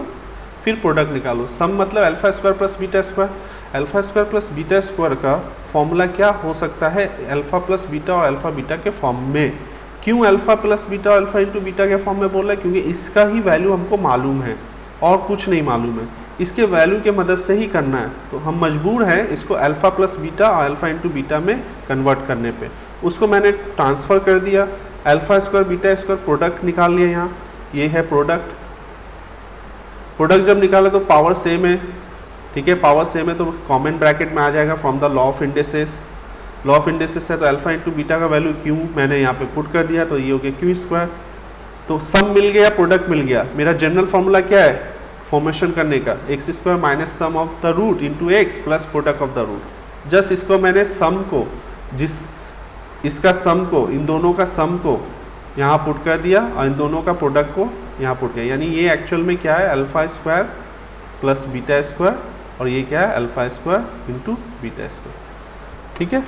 फिर प्रोडक्ट निकालो। सम मतलब alpha square plus beta square, alpha square plus beta square का फॉर्मूला क्या हो सकता है, अल्फा प्लस बीटा और अल्फा बीटा के फॉर्म में। क्यों अल्फा प्लस बीटा और अल्फा इंटू बीटा के फॉर्म में बोल रहा है, क्योंकि इसका ही वैल्यू हमको मालूम है और कुछ नहीं मालूम है, इसके वैल्यू के मदद से ही करना है। तो हम मजबूर हैं इसको अल्फा प्लस बीटा और अल्फा इंटू बीटा में कन्वर्ट करने पे। उसको मैंने ट्रांसफ़र कर दिया, alpha square beta square product निकाल लिया, यहाँ ये है प्रोडक्ट। प्रोडक्ट जब निकाला तो पावर सेम है, ठीक है, पावर सेम है तो कॉमन ब्रैकेट में आ जाएगा from the law of indices. Law of indices है तो अल्फा इंटू बीटा का वैल्यू क्यू मैंने यहाँ पे पुट कर दिया, तो ये हो गया क्यू स्क्वायर। तो सम मिल गया, प्रोडक्ट मिल गया। मेरा जनरल फॉर्मूला क्या है फॉर्मेशन करने का, x square minus sum of the root into x plus product of the root. Just इसको मैंने सम को, इसका सम को, इन दोनों का सम को यहाँ पुट कर दिया और इन दोनों का प्रोडक्ट को यहाँ पुट किया। यानी ये एक्चुअल में क्या है, alpha square plus beta square, और ये क्या है, alpha square into beta square, ठीक है।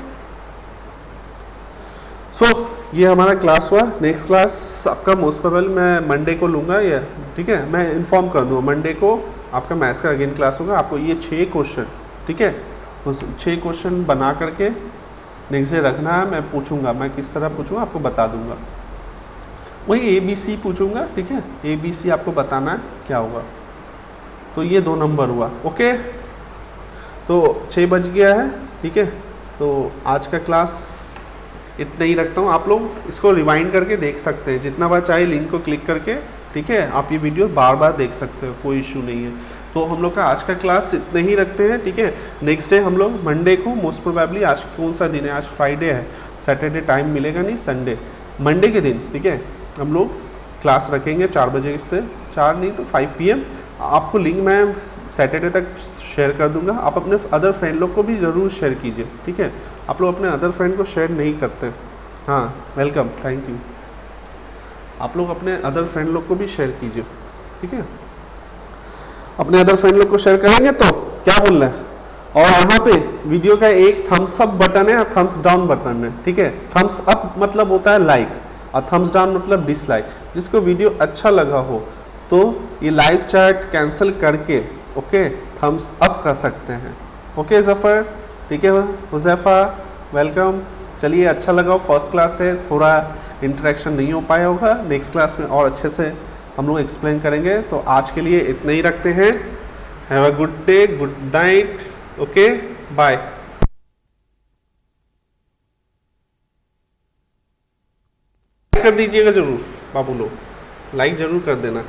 सो ये हमारा क्लास हुआ। नेक्स्ट क्लास आपका मोस्ट प्रोबेबल मैं मंडे को लूँगा, ये ठीक है, मैं इन्फॉर्म कर दूँगा। मंडे को आपका मैथ्स का अगेन क्लास होगा। आपको ये 6 क्वेश्चन, ठीक है, उस 6 क्वेश्चन बना करके नेक्स्ट डे रखना है। मैं पूछूंगा, मैं किस तरह पूछूंगा आपको बता दूंगा। वही ABC पूछूंगा, ठीक है, ABC आपको बताना है क्या होगा। तो ये 2 नंबर हुआ, ओके। तो 6 बज गया है, ठीक है। तो आज का क्लास इतना ही रखता हूँ। आप लोग इसको रिवाइंड करके देख सकते हैं जितना बार चाहे, लिंक को क्लिक करके, ठीक है। आप ये वीडियो बार बार देख सकते हो, कोई इशू नहीं है। तो हम लोग का आज का क्लास इतने ही रखते हैं, ठीक है। नेक्स्ट डे हम लोग मंडे को, मोस्ट प्रोबेबली आज कौन सा दिन है, आज फ्राइडे है, सैटरडे टाइम मिलेगा नहीं, संडे, मंडे के दिन, ठीक है, हम लोग क्लास रखेंगे 4 बजे से, 4 नहीं तो 5 PM। आपको लिंक मैं सैटरडे तक शेयर कर दूंगा। आप अपने अदर फ्रेंड लोग को भी ज़रूर शेयर कीजिए, ठीक है। आप लोग अपने अदर फ्रेंड को शेयर नहीं करते। हाँ, वेलकम, थैंक यू। आप लोग अपने अदर फ्रेंड लोग को भी शेयर कीजिए, ठीक है। अपने अदर फ्रेंड लोग को शेयर करेंगे तो क्या बोल रहे हैं। और यहाँ पे वीडियो का एक थम्स अप बटन है और थम्स डाउन बटन है, ठीक है। थम्स अप मतलब होता है लाइक, और थम्स डाउन मतलब डिसलाइक। जिसको वीडियो अच्छा लगा हो तो ये लाइव चैट कैंसिल करके ओके थम्स अप कर सकते हैं। ओके जफ़र, ठीक है हुज़ैफ़ा, वेलकम। चलिए अच्छा लगा, फर्स्ट क्लास है, थोड़ा इंटरेक्शन नहीं हो पाया होगा, नेक्स्ट क्लास में और अच्छे से हम लोग एक्सप्लेन करेंगे। तो आज के लिए इतना ही रखते हैं। Have a good day, good night, okay bye. कर दीजिएगा जरूर बाबू लोग, लाइक जरूर कर देना।